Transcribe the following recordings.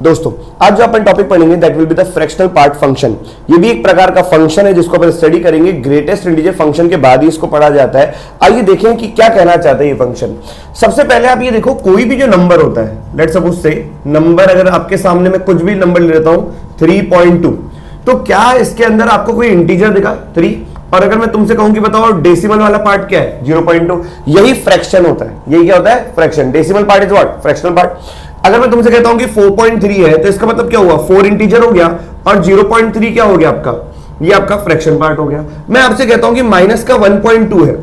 दोस्तों आज जो अपन टॉपिक पढ़ेंगे that will be the fractional part function. ये भी एक प्रकार का फंक्शन है जिसको अपन स्टडी करेंगे। ग्रेटेस्ट इंटीजर फंक्शन के बाद ही इसको पढ़ा जाता है। आइए देखें कि क्या कहना चाहते हैं ये फंक्शन। सबसे पहले आप ये देखो, कोई भी जो नंबर होता है, लेट्स सपोज से नंबर, अगर आपके सामने मैं कुछ भी नंबर ले लेता हूं 3.2, तो क्या इसके अंदर आपको कोई इंटीजर दिखा 3? और अगर मैं तुमसे कहूं कि बताओ डेसिमल वाला पार्ट क्या है 0.2, यही फ्रैक्शन होता है। यही क्या होता है? Fraction. Decimal part is what? Fractional part. अगर मैं तुमसे कहता हूं कि 4.3 है तो इसका मतलब क्या हुआ? 4 इंटीजर हो गया और 0.3 क्या हो गया आपका? ये आपका फ्रैक्शन पार्ट हो गया। मैं आपसे कहता हूं कि माइनस का 1.2 है,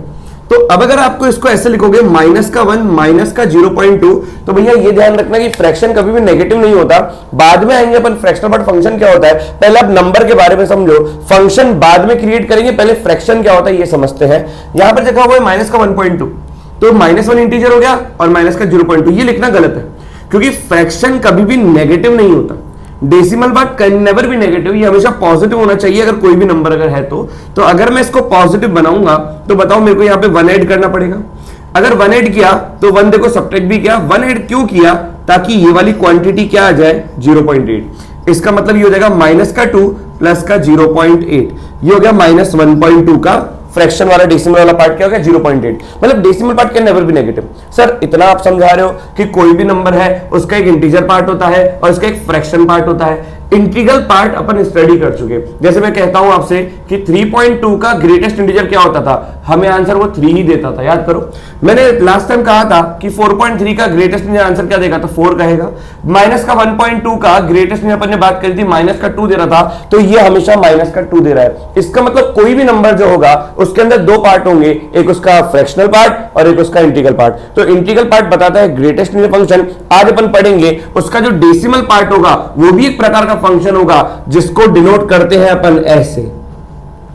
तो अब अगर आपको इसको ऐसे लिखोगे माइनस का 1 माइनस का 0.2, तो भैया ये ध्यान रखना कि फ्रैक्शन कभी भी नेगेटिव नहीं होता। बाद में आएंगे अपन फ्रैक्शनल पार्ट फंक्शन क्या होता है। पहले आप नंबर के बारे में समझो, फंक्शन बाद में क्रिएट करेंगे, पहले फ्रैक्शन क्या होता है ये समझते हैं। यहां पर लिखा हुआ है माइनस का 1.2, तो -1 इंटीजर हो गया और माइनस का 0.2। ये लिखना गलत है क्योंकि फ्रैक्शन कभी भी नेगेटिव नहीं होता। Decimal part can never be negative, ये हमेशा पॉजिटिव होना चाहिए अगर कोई भी नंबर अगर है तो अगर मैं इसको पॉजिटिव बनाऊंगा तो बताओ मेरे को यहां पे 1 ऐड करना पड़ेगा। अगर 1 ऐड किया तो 1 देखो सब्ट्रैक्ट भी किया। 1 ऐड क्यों किया? ताकि ये वाली क्वांटिटी क्या आ जाए? 0.8। इसका मतलब ये हो जाएगा माइनस का 2 प्लस का 0.8, ये हो गया -1.2 का फ्रैक्शन वाला डेसिमल वाला पार्ट क्या हो गया? 0.8। मतलब decimal part can never be negative. Sir इतना आप समझा रहे हो कि कोई भी नंबर है उसका एक इंटीजर पार्ट होता है और उसका एक फ्रैक्शन पार्ट होता है। इंटीग्रल पार्ट अपन स्टडी कर चुके। जैसे मैं कहता हूं आपसे कि 3.2 का ग्रेटेस्ट इंटीजर क्या होता था, हमें आंसर वो 3 ही देता था। याद करो, मैंने लास्ट टाइम कहा था कि 4.3 का ग्रेटेस्ट इंटीजर आंसर क्या देगा? तो 4 कहेगा। माइनस का 1.2 का ग्रेटेस्ट इंटीजर अपन ने बात करी थी, माइनस का 2 दे रहा था, तो ये हमेशा माइनस का 2 दे रहा है। इसका मतलब कोई भी नंबर जो होगा उसके अंदर 2 पार्ट होंगे, एक उसका फ्रैक्शनल पार्ट और एक उसका इंटीग्रल पार्ट। तो इंटीग्रल पार्ट बताता है ग्रेटेस्ट इंटीजर फंक्शन। आज अपन पढ़ेंगे उसका जो डेसिमल पार्ट होगा वो भी एक प्रकार का फंक्शन होगा जिसको डिनोट करते हैं अपन ऐसे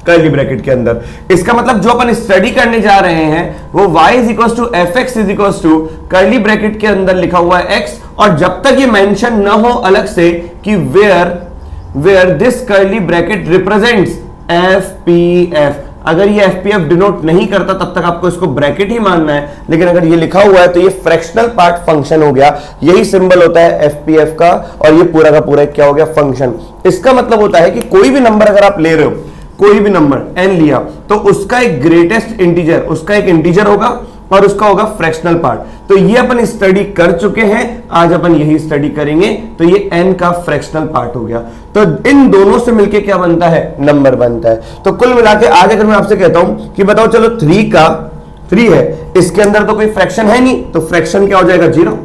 कर्ली ब्रैकेट के अंदर। इसका मतलब जो अपन स्टडी करने जा रहे हैं वो y = fx = कर्ली ब्रैकेट के अंदर लिखा हुआ है x, और जब तक ये मेंशन ना हो अलग से कि where this curly bracket represents fpf, अगर ये fpf डिनोट नहीं करता तब तक आपको इसको ब्रैकेट ही मानना है। लेकिन अगर ये लिखा हुआ है तो ये फ्रैक्शनल पार्ट फंक्शन हो गया। यही सिंबल होता है fpf का, और ये पूरा का पूरा क्या हो गया? फंक्शन। इसका मतलब होता है कि कोई भी नंबर अगर आप ले रहे हो, कोई भी नंबर n लिया, तो उसका एक ग्रेटेस्ट इंटीजर, उसका एक इंटीजर होगा और उसका होगा फ्रैक्शनल पार्ट। तो ये अपन स्टडी कर चुके हैं, आज अपन यही स्टडी करेंगे। तो ये n का फ्रैक्शनल पार्ट हो गया। तो इन दोनों से मिलके क्या बनता है? नंबर बनता है। तो कुल मिला के आज अगर मैं आपसे कहता हूं कि बताओ चलो 3 है, इसके अंदर तो कोई फ्रैक्शन है नहीं, तो फ्रैक्शन क्या हो जाएगा? 0।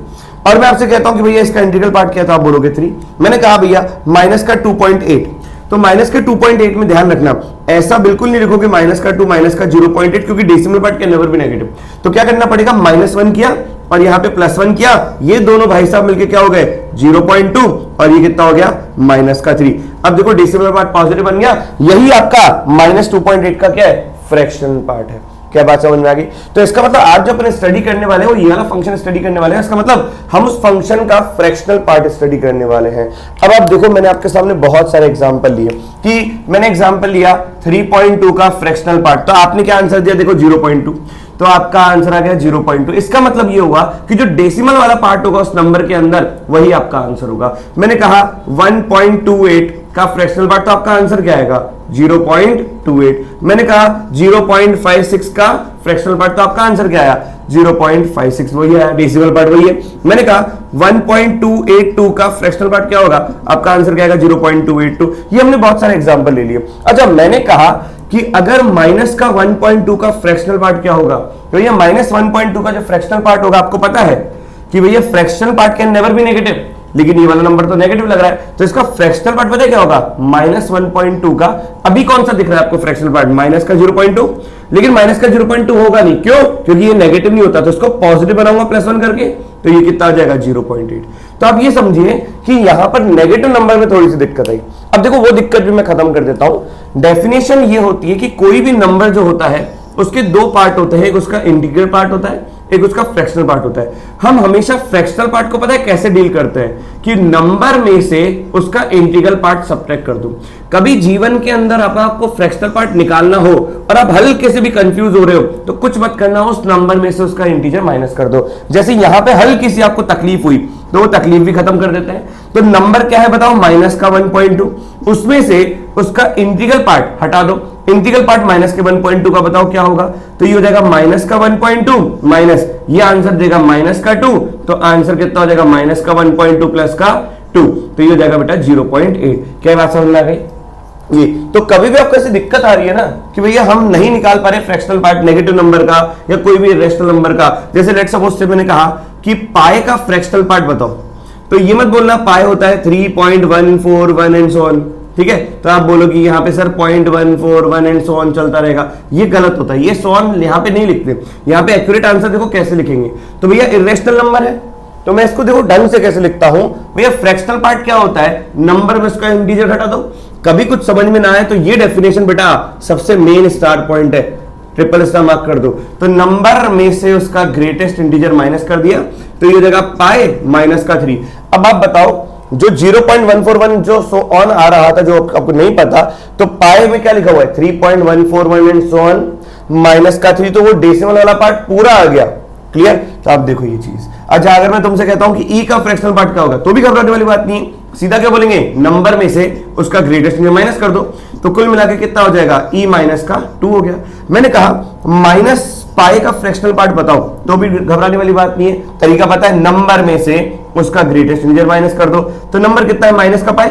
और मैं आपसे कहता हूं कि भैया इसका इंटीग्रल पार्ट क्या था, आप बोलोगे 3। मैंने कहा भैया माइनस का 2.8, तो माइनस के 2.8 में ध्यान रखना, ऐसा बिल्कुल नहीं लिखोगे माइनस का 2 माइनस का 0.8, क्योंकि decimal part can never be negative. तो क्या करना पड़ेगा? -1 किया और यहाँ पे +1 किया, ये दोनों भाई साहब मिलके क्या हो गए? 0.2, और ये कितना हो गया? -3। अब देखो डेसिमल पार्ट पॉजिटिव बन गया। यही आपका -2.8 का क्या है? फ्रैक्शनल पार्ट है। क्या बात समझ में आ गई? तो इसका मतलब आज जो अपन स्टडी करने वाले हैं वो ये वाला फंक्शन स्टडी करने वाले हैं। इसका मतलब हम उस फंक्शन का फ्रैक्शनल पार्ट स्टडी करने वाले हैं। अब आप देखो, मैंने आपके सामने बहुत सारे एग्जांपल लिए कि मैंने एग्जांपल लिया 3.2 का फ्रैक्शनल पार्ट, तो आपने क्या आंसर दिया? देखो 0.2, तो आपका आंसर आ गया 0.2। इसका मतलब ये हुआ कि जो डेसिमल वाला पार्ट होगा उस नंबर के अंदर वही आपका आंसर होगा। मैंने कहा 1.28 का फ्रैक्शनल पार्ट, तो आपका आंसर क्या आएगा? 0.28। मैंने कहा 0.56 का फ्रैक्शनल पार्ट, तो आपका आंसर क्या आया? 0.56, वही है डेसिमल पार्ट, वही है। मैंने कहा 1.282 का फ्रैक्शनल पार्ट क्या होगा? आपका आंसर क्या आएगा? 0.282। ये हमने बहुत सारे एग्जांपल ले लिए। अच्छा, मैंने कहा कि अगर माइनस का 1.2 का फ्रैक्शनल पार्ट क्या होगा, तो ये -1.2 का जो फ्रैक्शनल पार्ट होगा, आपको पता है कि भैया fractional part can never be negative, लेकिन ये वाला नंबर तो नेगेटिव लग रहा है, तो इसका फ्रैक्शनल पार्ट पता है क्या होगा? -1.2 का। अभी कौन सा दिख रहा है आपको फ्रैक्शनल पार्ट? माइनस का 0.2, लेकिन माइनस का 0.2 होगा नहीं। क्यों? क्योंकि ये नेगेटिव नहीं होता, तो इसको पॉजिटिव बनाऊंगा +1 करके, तो ये कितना आ जाएगा? 0.8। तो आप ये समझिए कि यहां पर नेगेटिव नंबर में थोड़ी सी दिक्कत आई। अब देखो वो दिक्कत भी मैं खत्म कर देता हूं। डेफिनेशन ये होती है कि कोई भी नंबर जो होता है उसके दो पार्ट होते हैं, एक उसका इंटीग्रल पार्ट होता है, एक उसका फ्रैक्शनल पार्ट होता है। हम हमेशा फ्रैक्शनल पार्ट को पता है कैसे डील करते हैं कि नंबर में से उसका इंटीग्रल पार्ट सब्ट्रैक्ट कर दूं। कभी जीवन के अंदर आपको फ्रैक्शनल पार्ट निकालना हो और आप हल्के से भी कंफ्यूज हो रहे हो तो कुछ मत करना, उस नंबर में से उसका इंटीजर माइनस कर दो। जैसे यहां पे हल्की सी आपको तकलीफ हुई तो वो तकलीफ भी खत्म कर देते हैं। तो नंबर क्या है बताओ, माइनस का 1.2, उसमें से उसका इंटीग्रल पार्ट हटा दो। इंटीग्रल पार्ट माइनस के 1.2 का बताओ क्या होगा, तो ये हो जाएगा माइनस का 1.2 माइनस ये आंसर देगा माइनस का 2, तो आंसर कितना हो जाएगा माइनस का 1.2 प्लस का 2, तो ये हो जाएगा बेटा 0.8। क्या बात समझ में आ गई? ये तो कभी भी आपको ऐसी दिक्कत आ रही है ना कि भैया हम नहीं निकाल पा रहे फ्रैक्शनल पार्ट नेगेटिव नंबर का या कोई भी रेशनल नंबर का, जैसे लेट्स सपोज से मैंने कहा कि पाई का फ्रैक्शनल पार्ट बताओ, तो ये मत बोलना पाई होता है 3.141 एंड सो ऑन, ठीक है? तो आप बोलोगे यहाँ पे सर 0.141 एंड सो ऑन चलता रहेगा, ये गलत होता है। ये सो ऑन यहाँ पे नहीं लिखते, यहाँ पे एक्यूरेट आंसर देखो कैसे लिखेंगे। तो भैया इरेशनल नंबर है तो मैं इसको देखो ढंग से कैसे लिखता हूं, भैया फ्रैक्शनल पार्ट क्या होता है, नंबर में उसका इंटीजर हटा दो। कभी कुछ समझ में ना आए तो ये डेफिनेशन बेटा सबसे मेन स्टार पॉइंट है, ट्रिपल स्टार मार्क कर दो। तो नंबर में से उसका ग्रेटेस्ट इंटीजर माइनस कर दिया, तो ये जगह पाई माइनस का 3। अब आप बताओ जो 0.141 जो सो ऑन आ रहा था, जो आपको नहीं पता, तो पाई में क्या लिखा हुआ है 3.141 एंड सो ऑन माइनस का 3, तो वो डेसिमल वाला पार्ट पूरा आ गया। क्लियर? तो आप देखो ये चीज। अच्छा अगर मैं तुमसे कहता हूं कि ई का फ्रैक्शनल पार्ट क्या होगा, तो भी घबराने वाली बात नहीं है, सीधा क्या बोलेंगे, नंबर में से उसका ग्रेटेस्ट इंटीजर माइनस कर दो, तो कुल मिलाकर कितना हो जाएगा, ई माइनस का 2 हो गया। मैंने कहा माइनस पाई का फ्रैक्शनल पार्ट बताओ, तो भी घबराने वाली बात नहीं है, तरीका पता है, नंबर में से उसका ग्रेटेस्ट इंटीजर माइनस कर दो। तो नंबर कितना है माइनस का पाई,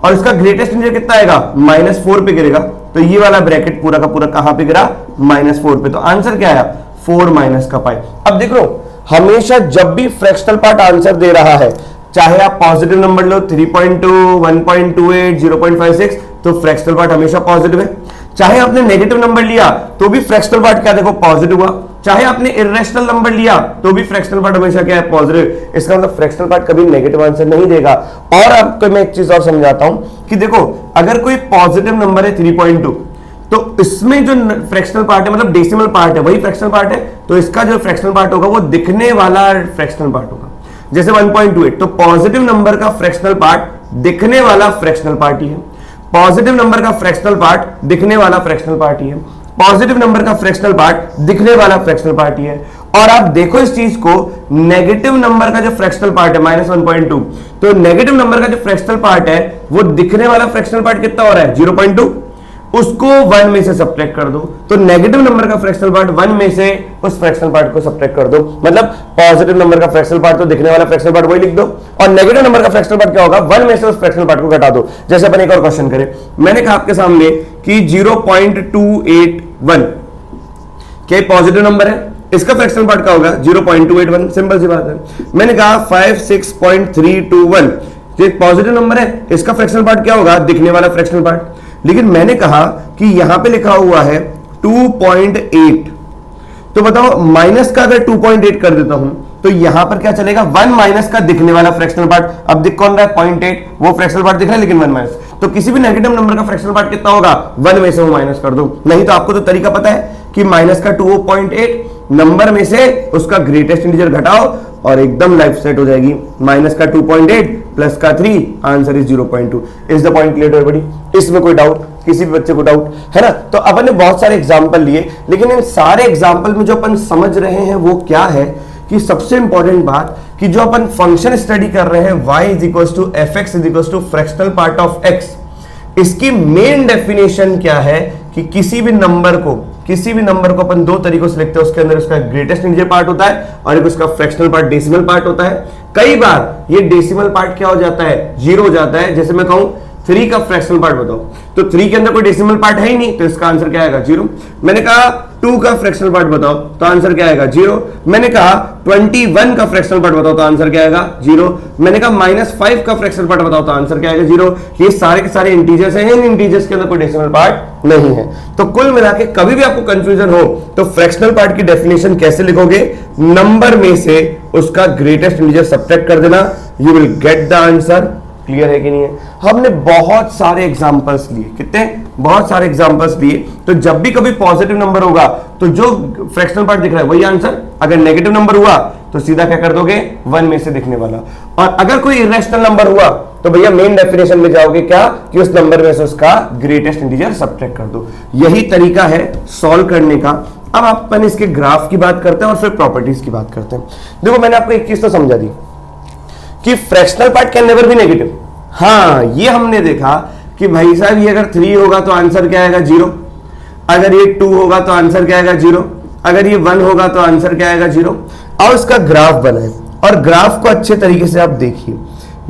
और इसका ग्रेटेस्ट इंटीजर कितना आएगा -4 पे गिरेगा, तो ये वाला ब्रैकेट पूरा का पूरा कहां पे गिरा, -4 पे। तो आंसर क्या आया 4 माइनस का पाई। अब देखो हमेशा जब भी फ्रैक्शनल पार्ट आंसर दे रहा है, चाहे आप पॉजिटिव नंबर लो 3.2, 1.28, 0.56, तो फ्रैक्शनल पार्ट हमेशा पॉजिटिव है। चाहे आपने नेगेटिव नंबर लिया तो भी फ्रैक्शनल पार्ट क्या देखो पॉजिटिव हुआ। चाहे आपने इरेशनल नंबर लिया तो भी फ्रैक्शनल पार्ट हमेशा क्या है, पॉजिटिव। इसका मतलब फ्रैक्शनल पार्ट कभी नेगेटिव आंसर नहीं देगा। और आपको मैं एक चीज और समझाता हूं कि देखो अगर कोई पॉजिटिव नंबर है 3.2, तो इसमें जो फ्रैक्शनल पार्ट है मतलब डेसिमल पार्ट है वही फ्रैक्शनल पार्ट है, तो इसका जो फ्रैक्शनल पार्ट होगा वो दिखने वाला फ्रैक्शनल पार्ट होगा। जैसे 1.28, तो पॉजिटिव नंबर का फ्रैक्शनल पार्ट दिखने वाला फ्रैक्शनल पार्ट ही है। पॉजिटिव नंबर का फ्रैक्शनल पार्ट दिखने वाला फ्रैक्शनल पार्ट ही है। पॉजिटिव नंबर का फ्रैक्शनल पार्ट दिखने वाला फ्रैक्शनल पार्ट ही है। और आप देखो इस चीज को, नेगेटिव नंबर का जो फ्रैक्शनल पार्ट है -1.2, तो नेगेटिव नंबर का जो फ्रैक्शनल पार्ट है वो दिखने वाला फ्रैक्शनल पार्ट कितना हो रहा है 0.2, उसको 1 में से सब्ट्रैक्ट कर दो, तो नेगेटिव नंबर का फ्रैक्शनल पार्ट 1 में से उस फ्रैक्शनल पार्ट को सब्ट्रैक्ट कर दो। मतलब पॉजिटिव नंबर का फ्रैक्शनल पार्ट तो दिखने वाला फ्रैक्शनल पार्ट वही लिख दो, और नेगेटिव नंबर का फ्रैक्शनल पार्ट क्या होगा 1 में से उस फ्रैक्शनल पार्ट को घटा दो। जैसे अपन एक और क्वेश्चन करें, मैंने कहा आपके सामने कि 0.281 क्या पॉजिटिव नंबर है, इसका फ्रैक्शनल पार्ट क्या होगा 0.281, सिंपल सी बात है। मैंने कहा 56.321 ये पॉजिटिव नंबर है, इसका फ्रैक्शनल पार्ट क्या होगा दिखने वाला फ्रैक्शनल पार्ट। लेकिन मैंने कहा कि यहां पे लिखा हुआ है 2.8, तो बताओ माइनस का अगर 2.8 कर देता हूं तो यहां पर क्या चलेगा 1 माइनस का दिखने वाला फ्रैक्शनल पार्ट। अब दिख कौन रहा है 0.8, वो फ्रैक्शनल पार्ट दिख रहा है लेकिन 1 माइनस, तो किसी भी नेगेटिव नंबर का फ्रैक्शनल पार्ट कितना होगा 1 में से वो माइनस कर दो। नहीं तो आपको तो तरीका पता है कि माइनस का 2.8 नंबर में से उसका ग्रेटेस्ट इंटीजर घटाओ और एकदम लाइफ सेट हो जाएगी। माइनस का 2.8 प्लस का 3, answer is 0.2। Is the point clear everybody? इसमें कोई डाउट, किसी भी बच्चे को डाउट है ना? तो अपन ने बहुत सारे एग्जांपल लिए, लेकिन इन सारे एग्जांपल में जो अपन समझ रहे हैं वो क्या है कि सबसे इंपॉर्टेंट बात कि जो अपन फंक्शन स्टडी कर रहे हैं y = fx = fractional part of x, इसकी मेन डेफिनेशन क्या है कि किसी भी नंबर को अपन दो तरीकों से लिखते हैं, उसके अंदर उसका ग्रेटेस्ट इंटीजर पार्ट होता है और एक उसका फ्रैक्शनल पार्ट डेसिमल पार्ट होता है। कई बार ये डेसिमल पार्ट क्या हो जाता है 0 हो जाता है। जैसे मैं कहूं 3 का फ्रैक्शनल पार्ट बताओ, तो 3 के अंदर कोई डेसिमल पार्ट है ही नहीं, तो इसका आंसर क्या आएगा 0। मैंने कहा 2 का फ्रैक्शनल पार्ट बताओ, तो आंसर क्या आएगा 0। मैंने कहा 21 का फ्रैक्शनल पार्ट बताओ, तो आंसर क्या आएगा 0। मैंने कहा -5 का फ्रैक्शनल पार्ट बताओ, तो आंसर क्या आएगा 0। ये सारे के सारे इंटीजर्स हैं, इन इंटीजर्स के अंदर कोई डेसिमल पार्ट नहीं है। तो कुल मिला के कभी भी आपको कंफ्यूजन हो तो फ्रैक्शनल पार्ट की डेफिनेशन कैसे लिखोगे, नंबर में से उसका ग्रेटेस्ट इंटीजर सब्ट्रैक्ट कर देना, you will get the answer. Clear है कि नहीं है? हमने बहुत सारे एग्जांपल्स लिए, कितने बहुत सारे एग्जांपल्स दिए। तो जब भी कभी पॉजिटिव नंबर होगा तो जो फ्रैक्शनल पार्ट दिख रहा है वही आंसर, अगर नेगेटिव नंबर हुआ तो सीधा क्या कर दोगे, 1 में से दिखने वाला। और अगर कोई इरेशनल नंबर हुआ तो भैया मेन डेफिनेशन में जाओगे क्या, कि उस नंबर में से उसका ग्रेटेस्ट इंटीजर सब्ट्रैक्ट कर दो। यही तरीका है सॉल्व करने का। अब अपन इसके ग्राफ की बात करते हैं और फिर प्रॉपर्टीज की बात करते हैं। देखो मैंने आपको एक चीज तो समझा दी कि fractional part can never be negative. हाँ, ये हमने देखा कि भाई साहब ये अगर 3 होगा तो आंसर क्या आएगा, 0। अगर ये 2 होगा तो आंसर क्या आएगा, 0। अगर ये 1 होगा तो आंसर क्या आएगा, 0। और इसका ग्राफ बनाए, और ग्राफ को अच्छे तरीके से आप देखिए।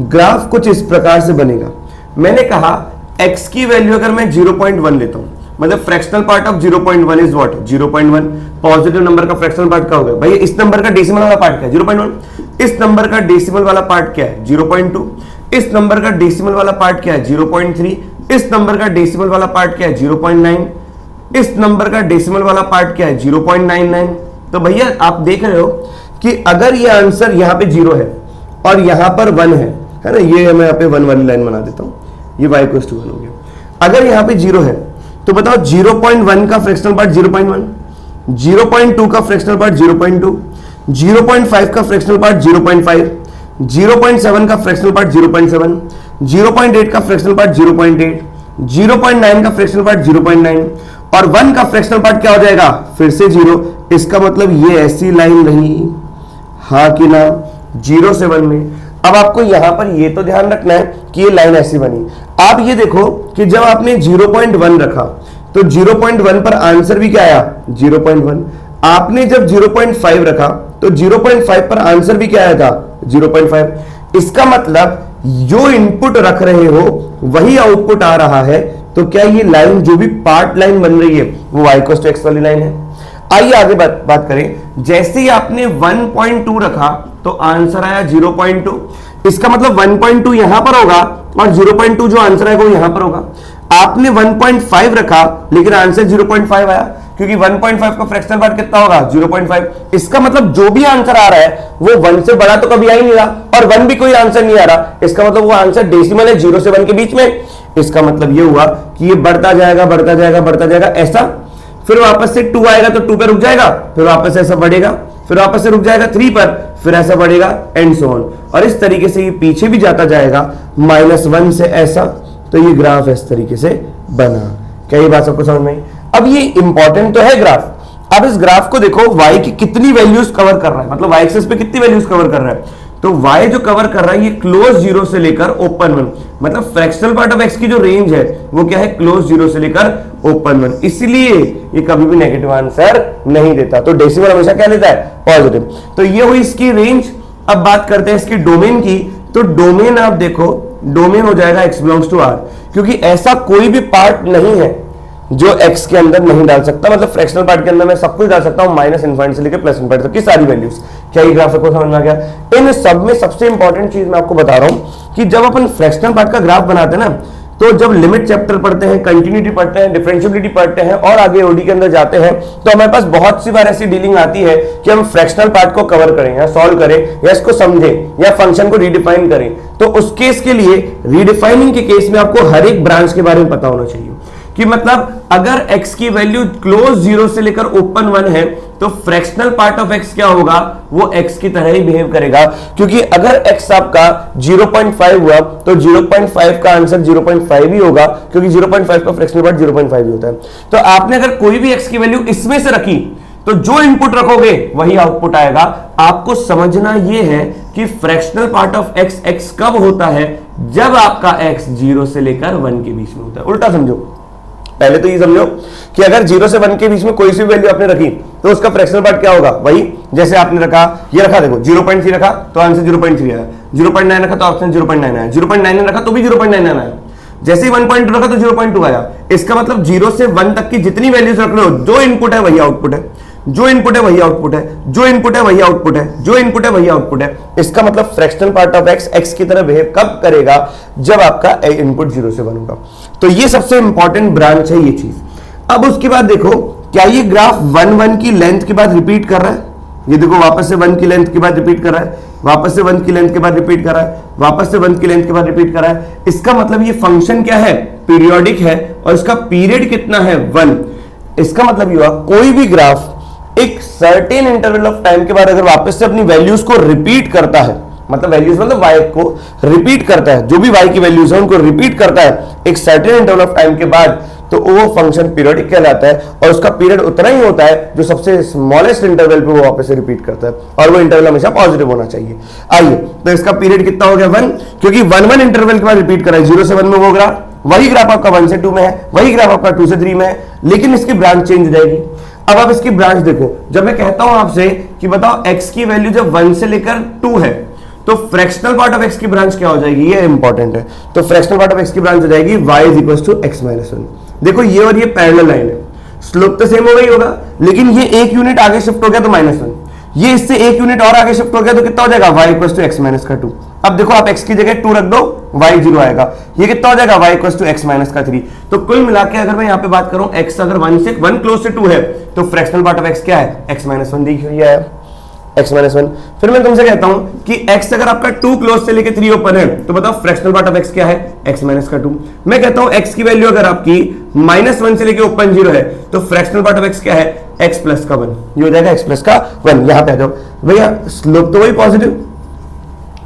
ग्राफ कुछ इस प्रकार से बनेगा। मैंने कहा x की वैल्यू अगर मैं 0.1 लेता हूं, मतलब fractional part of 0.1 is what, 0.1। Positive number का फ्रैक्शनल पार्ट क्या हो गया, भाई इस नंबर का डेसिमल वाला पार्ट क्या है, 0.1। इस नंबर का डेसिमल वाला पार्ट क्या है, 0.2। इस नंबर का डेसिमल वाला पार्ट क्या है, 0.3। इस नंबर का डेसिमल वाला पार्ट क्या है, 0.9। इस नंबर का डेसिमल वाला पार्ट क्या है, 0.99। तो भैया आप देख रहे हो कि अगर ये आंसर यहां पे 0 है और यहां पर 1 है ना, ये मैं यहाँ पे 1 वाली लाइन बना देता हूं, ये y = 1 हो गया। अगर यहां पे 0 है तो बताओ 0.1 का फ्रैक्शनल पार्ट 0.1, 0.2 का फ्रैक्शनल पार्ट 0.2, 0.5 का फ्रैक्शनल पार्ट 0.5, 0.7 का फ्रैक्शनल पार्ट 0.7, 0.8 का फ्रैक्शनल पार्ट 0.8, 0.9 का फ्रैक्शनल पार्ट 0.9 और 1 का फ्रैक्शनल पार्ट क्या हो जाएगा, फिर से 0। इसका मतलब ये ऐसी लाइन रही, हाँ कि ना, 0 से 1 में। अब आपको यहां पर ये तो ध्यान रखना है कि ये लाइन ऐसी बनी। आप ये देखो कि जब आपने 0.1 रखा तो 0.1 पर आंसर भी क्या आया, 0.1। आपने जब 0.5 रखा तो 0.5 पर आंसर भी क्या आया था, 0.5। इसका मतलब जो इनपुट रख रहे हो वही आउटपुट आ रहा है। तो क्या ये लाइन जो भी पार्ट लाइन बन रही है वो y = x वाली लाइन है। आइए आगे बात करें। जैसे ही आपने 1.2 रखा तो आंसर आया 0.2। इसका मतलब 1.2 यहां पर होगा और 0.2 जो आंसर है वो यहां पर होगा। आपने 1.5 रखा लेकिन आंसर 0.5 आया, क्योंकि 1.5 का फ्रैक्शनल पार्ट कितना होगा, 0.5। इसका मतलब जो भी आंसर आ रहा है वो 1 से बड़ा तो कभी आ ही नहीं रहा, और 1 भी कोई आंसर नहीं आ रहा। इसका मतलब वो आंसर डेसिमल है 0 से 1 के बीच में। इसका मतलब ये हुआ कि ये बढ़ता जाएगा बढ़ता जाएगा बढ़ता जाएगा ऐसा, फिर वापस से 2 आएगा तो 2 पे रुक जाएगा, फिर वापस ऐसा बढ़ेगा, फिर वापस से रुक जाएगा 3 पर, फिर ऐसा बढ़ेगा एंड सो ऑन। और इस तरीके से ये पीछे भी जाता जाएगा -1 से ऐसा। तो ये ग्राफ इस तरीके से बना। क्या ये बात सबको समझ में आई? अब ये इंपॉर्टेंट तो है ग्राफ। अब इस ग्राफ को देखो y की कितनी वैल्यूज कवर कर रहा है, मतलब y एक्सिस पे कितनी वैल्यूज कवर कर रहा है। तो y जो कवर कर रहा है ये क्लोज 0 से लेकर ओपन 1, मतलब फ्रैक्शनल पार्ट ऑफ x की जो रेंज है वो क्या है, क्लोज 0 से लेकर ओपन 1। इसलिए ये कभी भी नेगेटिव आंसर नहीं देता। तो डेसिमल हमेशा क्या लेता है, पॉजिटिव। तो ये हुई इसकी रेंज। अब बात करते हैं इसकी डोमेन की। तो डोमेन आप देखो, डोमेन हो जाएगा x बिलोंग्स टू r, क्योंकि ऐसा कोई भी पार्ट नहीं है जो x के अंदर नहीं डाल सकता। मतलब फ्रैक्शनल पार्ट के अंदर मैं सब कुछ डाल सकता हूं, -∞ से लेकर +∞ तक की सारी वैल्यूज। क्या ये ग्राफ सबको समझ में आ गया? इन सब में सबसे इंपॉर्टेंट चीज मैं आपको बता रहा हूं कि जब अपन फ्रैक्शनल पार्ट का ग्राफ बनाते हैं ना, तो जब लिमिट चैप्टर पढ़ते हैं, कंटिन्यूटी पढ़ते हैं, डिफरेंशियबिलिटी पढ़ते हैं और आगे ओडी के अंदर जाते हैं, तो हमारे पास बहुत सी बार ऐसी डीलिंग आती है कि हम फ्रैक्शनल पार्ट को कवर करें या सॉल्व करें या इसको समझें या फंक्शन को रीडिफाइन करें। तो उस केस के लिए, रीडिफाइनिंग के केस में आपको हर एक ब्रांच के बारे में पता होना चाहिए कि मतलब अगर x की वैल्यू क्लोज 0 से लेकर ओपन 1 है तो फ्रैक्शनल पार्ट ऑफ x क्या होगा, वो x की तरह ही बिहेव करेगा। क्योंकि अगर x आपका 0.5 हुआ तो 0.5 का आंसर 0.5 ही होगा, क्योंकि 0.5 का फ्रैक्शनल पार्ट 0.5 ही होता है। तो आपने अगर कोई भी x की वैल्यू इसमें से रखी तो जो इनपुट रखोगे वही आउटपुट आएगा। आपको समझना यह है कि फ्रैक्शनल पार्ट ऑफ x कब होता है, जब आपका x 0 से लेकर 1 के बीच में होता है। उल्टा समझो, पहले तो ये समझो कि अगर 0 से 1 के बीच में कोई सी वैल्यू आपने रखी तो उसका फ्रैक्शनल पार्ट क्या होगा, वही जैसे आपने रखा, ये रखा देखो 0.3 रखा तो आंसर 0.3 आया, 0.9 रखा तो आंसर 0.9 आया, 0.9 रखा तो भी 0.9 आया, जैसे ही 1.2 रखा तो 0.2 आया। इसका मतलब 0 से 1 तक की जितनी वैल्यूज रख रहे हो, जो इनपुट है वही आउटपुट है, जो इनपुट है वही आउटपुट है, जो इनपुट है वही आउटपुट है, जो इनपुट है वही आउटपुट है। इसका मतलब फ्रैक्शनल पार्ट ऑफ x की तरह बिहेव कब करेगा, जब आपका इनपुट 0 से 1 होगा। तो ये सबसे इंपॉर्टेंट ब्रांच है ये चीज। अब उसके बाद देखो, क्या ये ग्राफ 1 1 की लेंथ के बाद रिपीट कर रहा है? ये देखो वापस से 1 की लेंथ के बाद रिपीट कर रहा है, वापस से 1 की लेंथ के बाद रिपीट कर रहा है, वापस से 1 की लेंथ के बाद रिपीट कर रहा है। इसका मतलब ये फंक्शन क्या है, पीरियोडिक है और इसका पीरियड कितना है 1। इसका मतलब ये हुआ कोई भी ग्राफ एक सर्टेन इंटरवल ऑफ टाइम के बाद अगर वापस से अपनी वैल्यूज को रिपीट करता है, मतलब वैल्यूज मतलब y को रिपीट करता है, जो भी y की वैल्यूज है उनको रिपीट करता है एक सर्टेन इंटरवल ऑफ टाइम के बाद, तो वो फंक्शन पीरियोडिक कहलाता है और उसका पीरियड उतना ही होता है जो सबसे स्मॉलेस्ट इंटरवल पे वो वापस से रिपीट करता है और वो इंटरवल हमेशा पॉजिटिव होना चाहिए। आइए तो इसका पीरियड कितना हो गया 1, क्योंकि 1 इंटरवल के बाद रिपीट कर रहा है। 0 से 1 में वो ग्राफ, वही ग्राफ आपका 1 से 2 में है, वही ग्राफ आपका 2 से 3 में है, लेकिन इसकी ब्रांच चेंज हो जाएगी। अब आप इसकी ब्रांच देखो, जब मैं कहता हूं आपसे कि बताओ x की वैल्यू जब 1 से लेकर 2 है तो फ्रैक्शनल पार्ट ऑफ x की ब्रांच क्या हो जाएगी, ये इंपॉर्टेंट है। तो फ्रैक्शनल पार्ट ऑफ x की ब्रांच हो जाएगी y is equal to x minus 1। देखो ये और ये पैरेलल लाइन है, स्लोप तो सेम हो गई होगा, लेकिन ये एक यूनिट आगे शिफ्ट हो गया तो -1, ये इससे एक यूनिट और आगे शिफ्ट हो गया तो कितना हो जाएगा y equal to x minus का 2। अब देखो आप x की जगह 2 रख दो, y 0 आएगा, ये कितना हो जाएगा y equal to x minus का 3। तो कुल मिला के अगर मैं यहाँ पे बात करूं x अगर 1 क्लोज से 2 है तो फ्रैक्शनल पार्ट ऑफ x क्या है, x माइनस 1 देखिए है x माइनस 1। फिर मैं तुमसे कहता हूं कि x अगर आपका 2 क्लोज से लेके 3 ओपन है तो बताओ फ्रैक्शनल पार्ट ऑफ x क्या है, x माइनस का 2। मैं कहता हूं x की वैल्यू अगर आपकी -1 से लेके ओपन 0 है तो फ्रैक्शनल पार्ट ऑफ x क्या है, x प्लस का 1। ये हो जाएगा x प्लस का 1। यहां पे आ जाओ भैया, स्लोप तो वही पॉजिटिव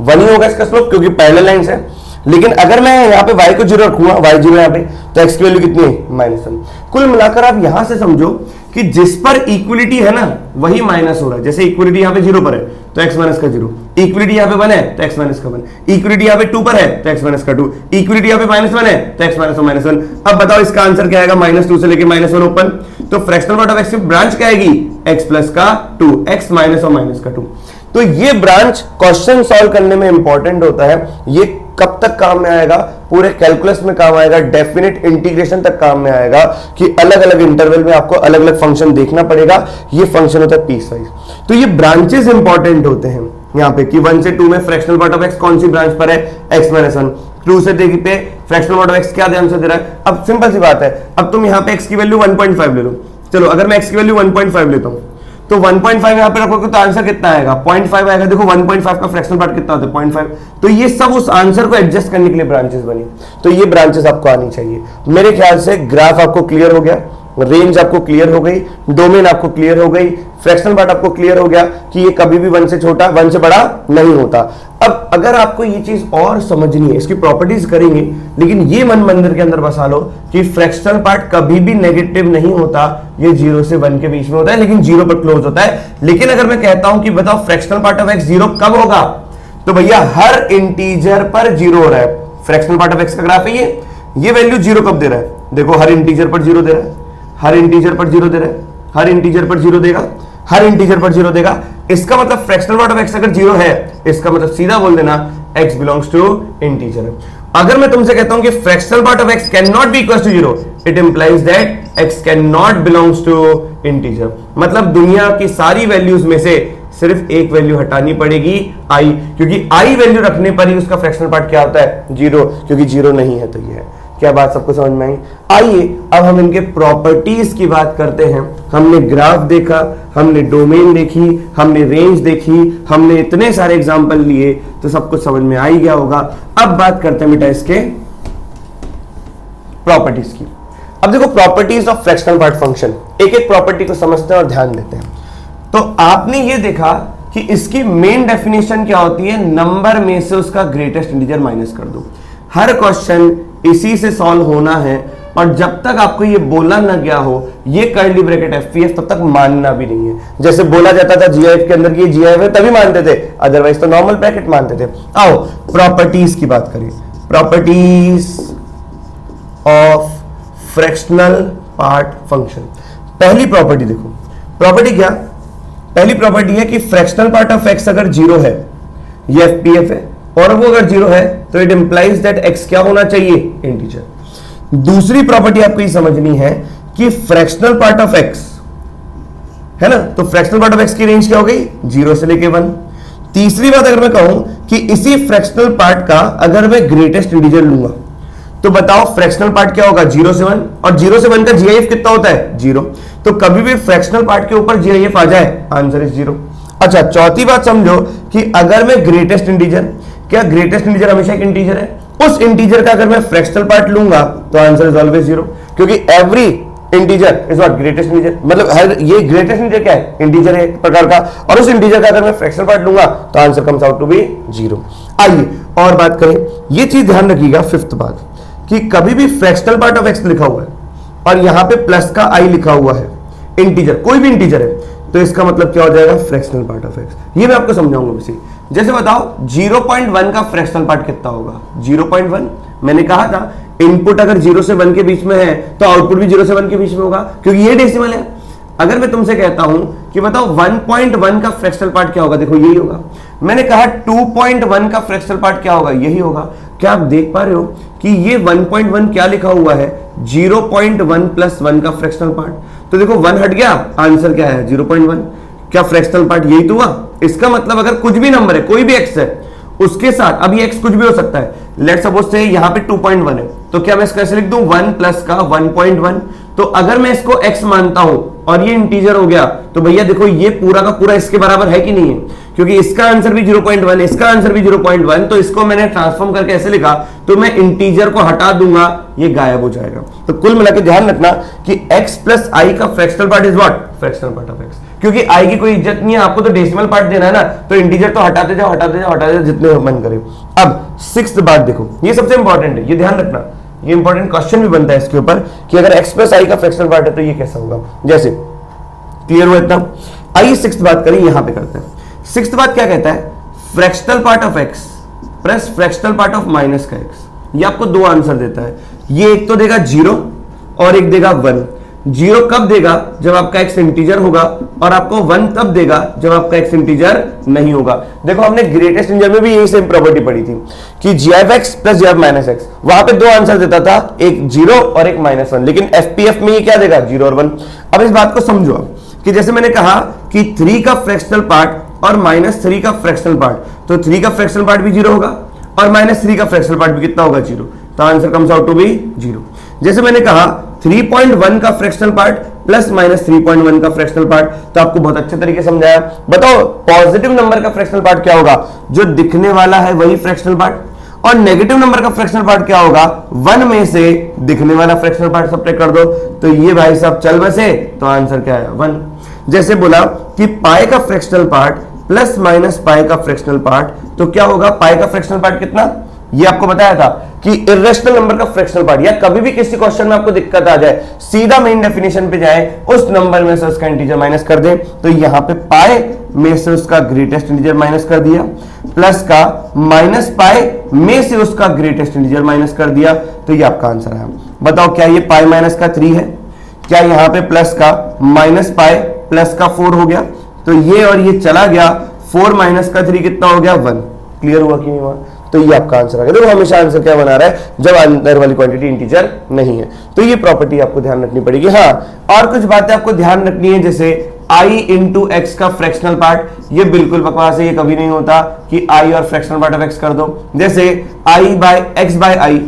1 ही होगा इसका स्लोप क्योंकि पैरेलल लाइंस है, लेकिन अगर मैं यहाँ पे y को 0 रखूंगा, y 0 यहाँ पे, तो x की वैल्यू कितनी है -1। कुल मिलाकर आप यहां से समझो कि जिस पर इक्वलिटी है ना वही माइनस हो रहा है। जैसे इक्वलिटी यहाँ पे 0 पर है तो x माइनस का 0, इक्वलिटी यहाँ पे 1 है तो x माइनस का 1, इक्वलिटी यहाँ पे 2 पर है तो x माइनस का 2, इक्वलिटी यहाँ पे -1 है तो x माइनस 1। अब बताओ इसका आंसर क्या आएगा, -2 से लेके -1 ओपन, तो फ्रैक्शनल पार्ट ऑफ x की ब्रांच क्या आएगी, x प्लस का 2, x माइनस और माइनस का 2। तो ये ब्रांच क्वेश्चन सॉल्व करने में इंपॉर्टेंट होता है। ये कब तक काम में आएगा, पूरे कैलकुलस में काम आएगा, डेफिनेट इंटीग्रेशन तक काम में आएगा कि अलग अलग इंटरवल में आपको अलग अलग फंक्शन देखना पड़ेगा। ये फंक्शन होता है पीस वाइज। तो ये ब्रांचेस इंपॉर्टेंट होते हैं यहाँ पे कि 1 से 2 में फ्रैक्शनल पार्ट ऑफ x कौन सी ब्रांच पर है, x माइनस 1। 2 से 3 पे फ्रैक्शनल पार्ट ऑफ x क्या ध्यान से दे रहा है। अब सिंपल सी बात है, अब तुम यहाँ पे x की वैल्यू 1.5 ले लो। चलो अगर मैं x की वैल्यू 1.5 लेता हूँ तो 1.5 यहाँ पे रखोगे तो आंसर कितना आएगा, 0.5 आएगा। देखो 1.5 का फ्रैक्शनल पार्ट कितना होता है, 0.5। तो ये सब उस आंसर को एडजस्ट करने के लिए ब्रांचेस बनी। तो ये ब्रांचेस आपको आनी चाहिए। मेरे ख्याल से ग्राफ आपको क्लियर हो गया, रेंज आपको क्लियर हो गई, डोमेन आपको क्लियर हो गई, फ्रैक्शनल पार्ट आपको क्लियर हो गया कि ये कभी भी 1 से छोटा 1 से बड़ा नहीं होता। अब अगर आपको ये चीज और समझनी है, इसकी प्रॉपर्टीज करेंगे, लेकिन ये मन मंदिर के अंदर बसा लो कि फ्रैक्शनल पार्ट कभी भी नेगेटिव नहीं होता, ये 0 से 1 के बीच में होता है, लेकिन 0 पर क्लोज होता है। लेकिन अगर मैं कहता हूं कि बताओ फ्रैक्शनल पार्ट ऑफ x 0 कब होगा, तो भैया हर इंटीजर पर 0 हो रहा है। फ्रैक्शनल पार्ट ऑफ x का ग्राफ है ये वैल्यू 0 कब दे रहा है, देखो हर इंटीजर पर 0 दे रहा है, हर इंटीजर पर 0 दे रहा है, हर इंटीजर पर 0 देगा, हर इंटीजर पर 0 देगा। इसका मतलब फ्रैक्शनल पार्ट ऑफ x अगर 0 है, इसका मतलब सीधा बोल देना x बिलोंग्स टू इंटीजर। अगर मैं तुमसे कहता हूं कि fractional part of x can not be equal to 0, it implies that x can not belongs to integer. मतलब दुनिया की सारी वैल्यूज में से सिर्फ एक वैल्यू हटानी पड़ेगी i, क्योंकि i वैल्यू रखने पर ही उसका फ्रैक्शनल पार्ट क्या होता है, 0, क्योंकि 0 नहीं है तो ये है। क्या बात सबको समझ में आई। आइए अब हम इनके प्रॉपर्टीज की बात करते हैं। हमने ग्राफ देखा, हमने डोमेन देखी, हमने रेंज देखी, हमने इतने सारे एग्जांपल लिए, तो सब कुछ समझ में आ ही गया होगा। अब बात करते हैं बेटा इसके प्रॉपर्टीज की। अब देखो properties of fractional part function, एक एक प्रॉपर्टी को समझते हैं और ध्यान देते हैं। तो आपने ये देखा कि इसकी मेन डेफिनेशन क्या होती है, नंबर में से उसका ग्रेटेस्ट इंटीजर माइनस कर दो। हर क्वेश्चन इसी से सॉल्व होना है, और जब तक आपको ये बोला ना गया हो ये कर्ली ब्रैकेट एफपीएफ, तब तक मानना भी नहीं है। जैसे बोला जाता था जीआईएफ के अंदर कि ये जीआईएफ है तभी मानते थे, अदरवाइज तो नॉर्मल ब्रैकेट मानते थे। आओ प्रॉपर्टीज की बात करें। Properties of fractional part function. पहली प्रॉपर्टी देखो, प्रॉपर्टी क्या, पहली प्रॉपर्टी है कि फ्रैक्शनल पार्ट ऑफ एक्स अगर 0 है, ये एफपीएफ है, और वो अगर 0 है तो इट इंप्लाइज दैट एक्स क्या होना चाहिए, इंटीजर। दूसरी प्रॉपर्टी आपको ये समझनी है कि फ्रैक्शनल पार्ट ऑफ एक्स है ना, तो फ्रैक्शनल पार्ट ऑफ एक्स की रेंज क्या हो गई, 0 से लेके 1। तीसरी बात अगर मैं कहूं कि इसी फ्रैक्शनल पार्ट का अगर मैं ग्रेटेस्ट इंटीजर लूंगा, तो बताओ फ्रैक्शनल पार्ट क्या होगा, 0 से 1, और 0 से 1 का जीआईएफ कितना होता है, 0। तो कभी भी फ्रैक्शनल पार्ट के ऊपर जीआईएफ आ जाए, आंसर इज 0। अच्छा, चौथी बात समझो कि अगर मैं ग्रेटेस्ट इंटीजर, क्या ग्रेटेस्ट इंटीजर हमेशा एक इंटीजर है, उस इंटीजर का अगर मैं फ्रैक्शनल पार्ट लूंगा तो आंसर इज ऑलवेज 0, क्योंकि every integer is what greatest integer, मतलब हर ये ग्रेटेस्ट इंटीजर क्या है, इंटीजर है एक प्रकार का, और उस इंटीजर का अगर मैं फ्रैक्शनल पार्ट लूंगा तो answer comes out to be 0। आइए और बात करें, ये चीज ध्यान रखिएगा, फिफ्थ बात कि कभी भी फ्रैक्शनल पार्ट ऑफ एक्स लिखा हुआ है और यहां पे प्लस का आई लिखा हुआ है, इंटीजर कोई भी इंटीजर है, तो इसका मतलब क्या हो जाएगा, फ्रैक्शनल पार्ट ऑफ एक्स। ये मैं आपको समझाऊंगा वैसे। जैसे बताओ 0.1 का फ्रैक्शनल पार्ट कितना होगा, 0.1, मैंने कहा था इनपुट अगर 0 से 1 के बीच में है तो आउटपुट भी 0 से 1 के बीच में होगा, क्योंकि ये डेसिमल है। अगर मैं तुमसे कहता हूं कि बताओ 1.1 का फ्रैक्शनल पार्ट क्या होगा, देखो यही होगा। मैंने कहा 2.1 का फ्रैक्शनल पार्ट क्या होगा, यही होगा। क्या आप देख पा रहे हो कि ये 1.1 क्या लिखा हुआ है, 0.1 प्लस 1 का फ्रैक्शनल पार्ट, तो देखो 1 हट गया, आंसर क्या है 0.1। क्या फ्रैक्शनल पार्ट यही तो हुआ। इसका मतलब अगर कुछ भी नंबर है, कोई भी एक्स है, उसके साथ अब ये एक्स कुछ भी हो सकता है, लेट्स सपोज से यहां पे 2.1 है, तो क्या मैं इसको ऐसे लिख दूं 1 प्लस का 1.1। तो अगर मैं इसको x मानता हूं और ये इंटीजर हो गया, तो भैया देखो ये पूरा का पूरा इसके बराबर है कि नहीं है, क्योंकि इसका आंसर भी 0.1, इसका आंसर भी 0.1, तो इसको मैंने ट्रांसफॉर्म करके ऐसे लिखा, तो मैं इंटीजर को हटा दूंगा, ये गायब हो जाएगा। तो कुल मिलाकर ध्यान रखना कि x प्लस आई का fractional part is what, fractional part of x, क्योंकि आई की कोई इज्जत नहीं है, आपको तो डेसिमल पार्ट देना है ना, तो इंटीजर तो हटाते जाओ हटाते जाओ हटाते जाओ जितने मन करे। अब सिक्स्थ बात देखो, ये सबसे इंपॉर्टेंट है, ये ध्यान रखना, ये इंपॉर्टेंट क्वेश्चन भी बनता है इसके ऊपर कि अगर x प्लस आई का फ्रैक्शनल पार्ट है तो ये कैसा होगा। जैसे क्लियर हुआ इतना। आइए सिक्स्थ बात करें, यहां पे करते हैं। सिक्स्थ बात क्या कहता है, fractional part of x plus fractional part of minus का x, ये आपको दो आंसर देता है। ये एक तो देगा 0 और एक देगा 1। 0 कब देगा, जब आपका x इंटीजर होगा, और आपको 1 तब देगा जब आपका x इंटीजर नहीं होगा। देखो हमने ग्रेटेस्ट इंटीजर में भी यही सेम प्रॉपर्टी पढ़ी थी कि g of x plus g of minus x, वहां पे दो आंसर देता था, एक 0 और एक -1, लेकिन FPF में ये क्या देगा, 0 और 1। अब इस बात को समझो कि जैसे मैंने कहा कि 3 का फ्रैक्शनल पार्ट और -3 का फ्रैक्शनल पार्ट, तो 3 का फ्रैक्शनल पार्ट भी 0 होगा और -3 का फ्रैक्शनल पार्ट भी कितना होगा, 0, तो answer comes out to be 0। जैसे मैंने कहा 3.1 का फ्रैक्शनल पार्ट प्लस माइनस 3.1 का फ्रैक्शनल पार्ट, तो आपको बहुत अच्छे तरीके से समझाया। बताओ पॉजिटिव नंबर का फ्रैक्शनल पार्ट क्या होगा, जो दिखने वाला है वही फ्रैक्शनल पार्ट, और नेगेटिव नंबर का फ्रैक्शनल पार्ट क्या होगा, 1 में से दिखने वाला फ्रैक्शनल पार्ट सब्ट्रैक्ट कर दो, तो ये भाई साहब चल बसे, तो आंसर क्या है 1। जैसे बोला कि पाई का fractional part plus minus pi का फ्रैक्शनल पार्ट, तो क्या होगा, पाई का फ्रैक्शनल पार्ट कितना, ये आपको बताया था कि इर्रेशनल नंबर का फ्रैक्शनल पार्ट, या कभी भी किसी क्वेश्चन में आपको दिक्कत आ जाए, सीधा मेन डेफिनेशन पे जाए, उस नंबर में से उसका इंटीजर माइनस कर दें, तो यहां पे पाई में से उसका ग्रेटेस्ट इंटीजर माइनस कर दिया, प्लस का माइनस पाई में से उसका ग्रेटेस्ट इंटीजर माइनस कर दिया, तो ये आपका आंसर है। बताओ क्या ये पाई माइनस का 3 है, क्या यहां पे प्लस का माइनस पाई प्लस का 4 हो गया, तो ये और ये चला गया, 4 माइनस का 3 कितना हो गया, 1। क्लियर हुआ कि नहीं हुआ, तो ये आपका आंसर आ गया। देखो हमेशा आंसर क्या बना रहा है, जब अंदर वाली क्वांटिटी इंटीजर नहीं है, तो ये प्रॉपर्टी आपको ध्यान रखनी पड़ेगी। हाँ, और कुछ बातें आपको ध्यान रखनी है, जैसे i इंटू एक्स का फ्रैक्शनल पार्ट, ये बिल्कुल बकवास है, ये कभी नहीं होता कि i और फ्रैक्शनल पार्ट ऑफ x कर दो। जैसे i by x by i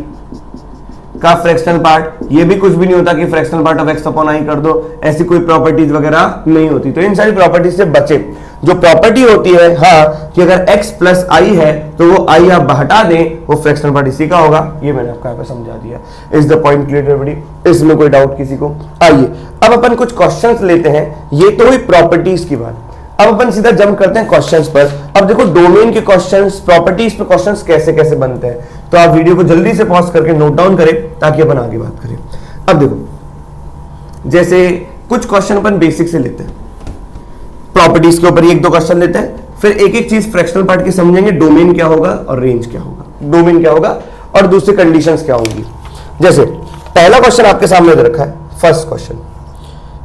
का फ्रैक्शनल पार्ट, ये भी कुछ भी नहीं होता कि fractional part of x upon i कर दो, ऐसी कोई प्रॉपर्टीज वगैरह नहीं होती। तो इन सारी प्रॉपर्टीज से बचे। जो प्रॉपर्टी होती है हाँ कि अगर x प्लस i है तो वो i आप हटा दें, वो फ्रैक्शनल पार्ट इसी का होगा। ये मैंने आपको यहाँ पे समझा दिया। Is the point clear everybody, इसमें कोई डाउट किसी को? आइए अब अपन कुछ क्वेश्चंस लेते हैं। ये तो हुई प्रॉपर्टीज की बात, अब अपन सीधा जंप करते हैं क्वेश्चंस पर। अब देखो डोमेन के क्वेश्चंस, प्रॉपर्टीज पे क्वेश्चंस कैसे कैसे बनते हैं, तो आप वीडियो को जल्दी से पॉज करके नोट डाउन करें ताकि अपन आगे बात करें। अब देखो जैसे कुछ क्वेश्चन अपन बेसिक से लेते हैं, प्रॉपर्टीज के ऊपर एक दो क्वेश्चन लेते हैं, फिर एक एक चीज फ्रैक्शनल पार्ट की समझेंगे, डोमेन क्या होगा और रेंज क्या होगा, डोमेन क्या होगा और दूसरी कंडीशंस क्या होंगी। जैसे पहला क्वेश्चन आपके सामने दे रखा है, फर्स्ट क्वेश्चन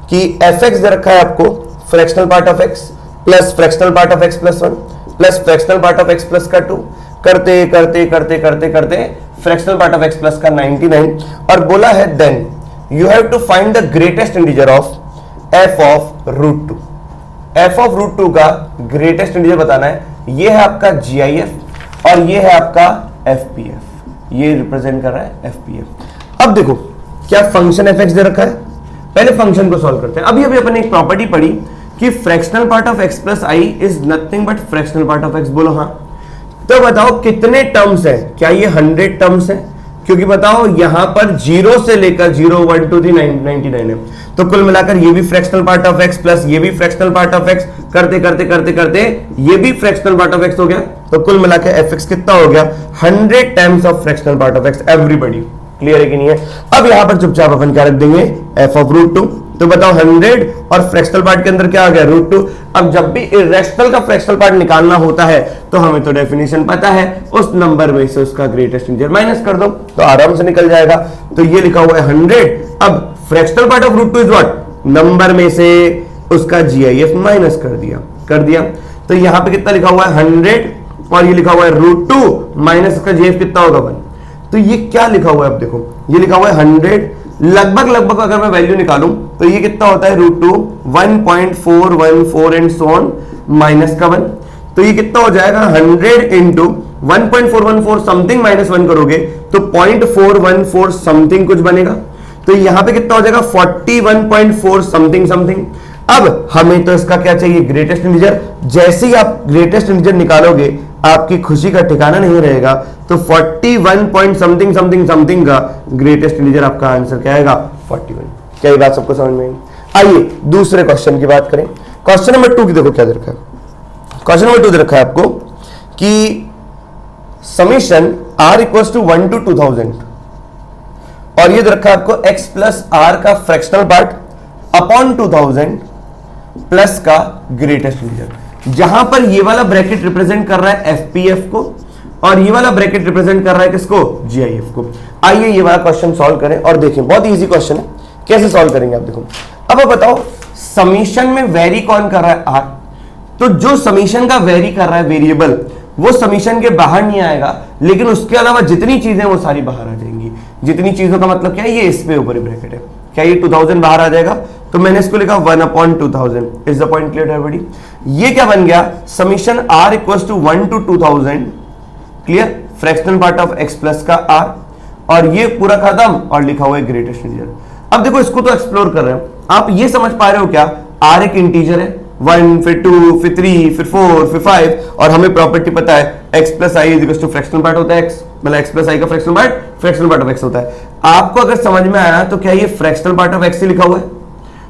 कि fx दे रखा है आपको fractional part of x plus fractional part of x plus 1 plus fractional part of x plus का 2 करते करते करते करते करते fractional part of x plus का 99, और बोला है then you have to find the greatest integer of f of root 2। f of root 2 का ग्रेटेस्ट इंटीजर बताना है। ये है आपका GIF और ये है आपका FPF, ये रिप्रेजेंट कर रहा है FPF। अब देखो क्या फंक्शन fx दे रखा है, पहले फंक्शन को सॉल्व करते हैं। अभी अभी अपन एक प्रॉपर्टी पढ़ी कि fractional part of x plus I is nothing but fractional part of x, बोलो हाँ। तो बताओ कितने टर्म्स है, क्या ये 100 टर्म्स है? क्योंकि बताओ यहां पर 0 से लेकर 0 1 2 3 99 है, तो कुल मिलाकर ये भी fractional part of x plus ये भी फ्रैक्शनल पार्ट ऑफ x करते करते करते करते ये भी फ्रैक्शनल पार्ट ऑफ x हो गया। तो कुल मिलाकर fx कितना हो गया? 100 times of fractional part of x। Everybody clear है कि नहीं है? अब यहां पर चुपचाप अपन क्या रख देंगे? f of root 2। तो बताओ 100 और फ्रैक्शनल पार्ट के अंदर क्या आ गया? रूट 2। अब जब भी इरेशनल का फ्रैक्शनल पार्ट निकालना होता है तो हमें तो डेफिनेशन पता है, उस नंबर में से उसका ग्रेटेस्ट इंटीजर माइनस कर दो तो आराम से निकल जाएगा। तो ये लिखा हुआ है 100। अब fractional part of root 2 is what? Number में से उसका GIF माइनस कर दिया। तो यहां पे कितना लिखा हुआ है? 100 और ये लिखा हुआ है रूट 2 माइनस उसका GIF कितना होगा 1। तो ये क्या लिखा हुआ है? अब देखो ये लिखा हुआ है 100, लगभग अगर मैं वैल्यू निकालूं तो ये कितना होता है? Root 2 1.414 and so on minus का 1। तो ये कितना हो जाएगा? 100 इंटू 1.414 समथिंग माइनस 1 करोगे तो 0.414 समथिंग कुछ बनेगा। तो यहां पे कितना हो जाएगा? 41.4 समथिंग। अब हमें तो इसका क्या चाहिए? Greatest integer. जैसे ही आप ग्रेटेस्ट इंटीजर निकालोगे आपकी खुशी का ठिकाना नहीं रहेगा। तो 41 पॉइंट समथिंग का ग्रेटेस्ट इंटीजर आपका आंसर क्या आएगा? 41। क्या ये बात सबको समझ में आई? आइए दूसरे क्वेश्चन की बात करें। क्वेश्चन नंबर 2 की देखो क्या दे रखा है। क्वेश्चन नंबर 2 दे रखा है आपको कि summation r equals to 1 to 2000 और ये दे रखा है आपको x प्लस r का फ्रैक्शनल पार्ट अपॉन 2000 प्लस का ग्रेटेस्ट इंटीजर। जहां पर ये वाला ब्रैकेट रिप्रेजेंट कर रहा है FPF को और ये वाला ब्रैकेट रिप्रेजेंट कर रहा है किसको? GIF को। आइए ये वाला क्वेश्चन सॉल्व करें और देखें, बहुत इजी क्वेश्चन है। कैसे सॉल्व करेंगे आप देखो। अब आप बताओ समीशन में वेरी कौन कर रहा है? R। तो जो समीशन का वेरी कर रहा है वेरिएबल वो समीशन के बाहर नहीं आएगा, लेकिन उसके अलावा जितनी चीजें वो सारी बाहर आ जाएंगी। जितनी चीजों का मतलब क्या है? ये इस पे ऊपर ही ब्रैकेट है। क्या ये 2000 बाहर आ जाएगा? तो मैंने इसको लिखा 1/2000। Is the point clear everybody? ये क्या बन गया? Summation r equals to 1 to 2000 clear, fractional part of x plus का r और ये पूरा खत्म और लिखा हुआ है ग्रेटेस्ट इंटीजर। अब देखो इसको तो एक्सप्लोर कर रहे हो, आप ये समझ पा रहे हो क्या? r एक इंटीजर है, 1 फिर 2 फिर 3 फिर 4 फिर 5 और हमें प्रॉपर्टी पता है x plus I is to fractional part होता है x, मतलब x प्लस आई का फ्रैक्शनल पार्ट ऑफ x होता है। आपको अगर समझ में आया तो क्या ये फ्रैक्शनल पार्ट ऑफ x ही लिखा हुआ है?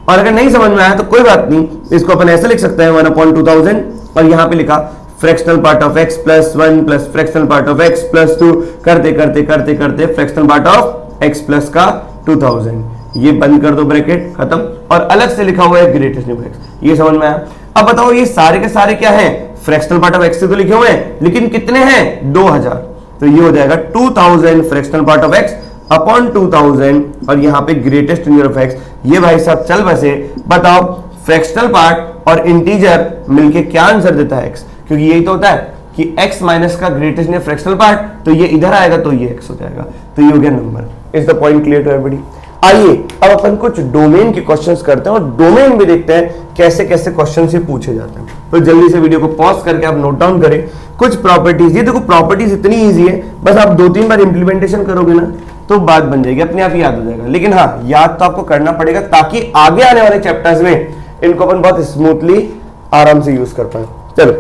और अगर नहीं समझ में आया तो कोई बात नहीं, इसको अपन ऐसे लिख सकते हैं 1/2000 और यहां पे लिखा fractional part of x plus 1 plus fractional part of x plus 2 करते करते करते करते fractional part of x plus का 2000। ये बंद कर दो ब्रैकेट, खत्म। और अलग से लिखा हुआ है ग्रेटेस्ट इंटीजर x। ये समझ में आया? अब बताओ ये सारे के सारे क्या हैं? फ्रैक्शनल पार्ट ऑफ x से तो लिखे हुए हैं, लेकिन कितने हैं? 2000। तो ये हो जाएगा 2000 fractional part of x upon 2000 और यहाँ पे ग्रेटेस्ट इंटीजर ऑफ x। ये भाई साहब चल बसे। बताओ फ्रैक्शनल पार्ट और इंटीजर मिलके क्या आंसर देता है x? क्योंकि यही तो होता है कि x माइनस का ग्रेटेस्ट इंटीजर फ्रैक्शनल पार्ट, तो ये इधर आएगा तो ये x हो जाएगा। तो ये हो गया number. Is the point clear to everybody? आइए अब अपन कुछ डोमेन के क्वेश्चंस करते हैं और डोमेन भी देखते हैं कैसे कैसे क्वेश्चन से पूछे जाते हैं। तो जल्दी से वीडियो को पॉज करके आप नोट डाउन करें कुछ प्रॉपर्टीज। ये देखो प्रॉपर्टीज इतनी इजी है, बस आप 2-3 बार इंप्लीमेंटेशन करोगे ना तो बात बन जाएगी, अपने आप ही याद हो जाएगा। लेकिन हाँ, याद तो आपको करना पड़ेगा ताकि आगे आने वाले चैप्टर्स में इनको अपन बहुत स्मूथली आराम से यूज कर पाए। चलो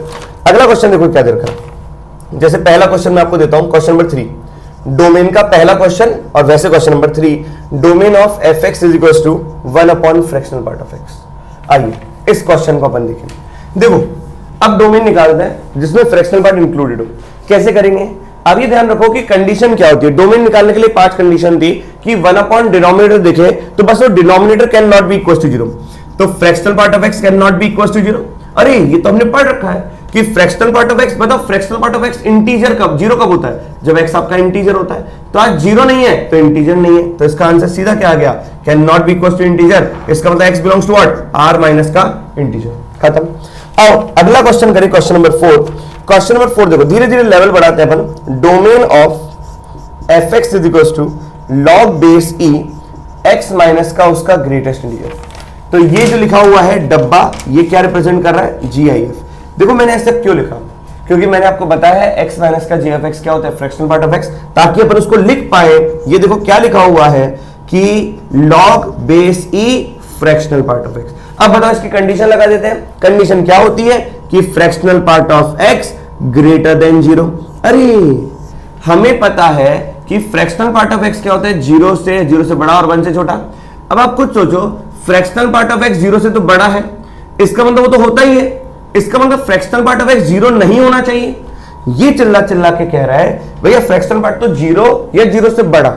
अगला क्वेश्चन देखो क्या दे रखा है। जैसे पहला क्वेश्चन मैं आपको देता हूं, क्वेश्चन नंबर 3 डोमेन का पहला क्वेश्चन और वैसे question number 3 domain of fx is equal to 1 upon fractional part of x। आइए इस क्वेश्चन को अपन देखें। देखो अब डोमेन निकालते हैं जिसमें फ्रैक्शनल पार्ट इंक्लूडेड हो। कैसे करेंगे? अब ये ध्यान रखो कि कंडीशन क्या होती है। डोमेन निकालने के लिए 5 कंडीशन थी कि 1 अपॉन डिनोमिनेटर देखे तो बस वो denominator can not be equal to 0, तो fractional part of x can not be equal to 0। अरे ये तो हमने पढ़ रखा है कि फ्रैक्शनल पार्ट ऑफ x, बताओ fractional part of x integer कब 0 कब होता है? जब x आपका इंटीजर होता है। तो आज 0 नहीं है तो इंटीजर नहीं है, तो इसका आंसर सीधा क्या आ गया? Can not be equal to integer. इसका मतलब x belongs to what? r minus का इंटीजर। खत्म। आओ अगला क्वेश्चन करें, क्वेश्चन नंबर 4। क्वेश्चन नंबर 4 देखो, धीरे धीरे लेवल बढ़ाते हैं अपन। Domain of fx is equal to log base e x minus का उसका ग्रेटेस्ट इंटीजर। तो ये जो लिखा हुआ है डब्बा, ये क्या रिप्रेजेंट कर रहा है? GIF। देखो मैंने ऐसा क्यों लिखा? क्योंकि मैंने आपको बताया है x माइनस का GF(x) क्या होता है? फ्रैक्शनल पार्ट ऑफ x, ताकि अपन उसको लिख पाए। ये देखो क्या लिखा हुआ है कि log base e fractional part of x। अब बताओ इसकी कंडीशन लगा देते हैं। कंडीशन क्या होती है कि fractional part of x greater than 0। अरे हमें पता है कि फ्रैक्शनल पार्ट ऑफ x क्या होता है, 0 से बड़ा और 1 से छोटा। अब आप खुद सोचो, फ्रैक्शनल पार्ट ऑफ x 0 से तो बड़ा है, इसका मतलब वो तो होता ही है, इसका मतलब फ्रैक्शनल पार्ट ऑफ x 0 नहीं होना चाहिए। ये चिल्ला चिल्ला के कह रहा है भैया फ्रैक्शनल पार्ट तो 0 या 0 से बड़ा।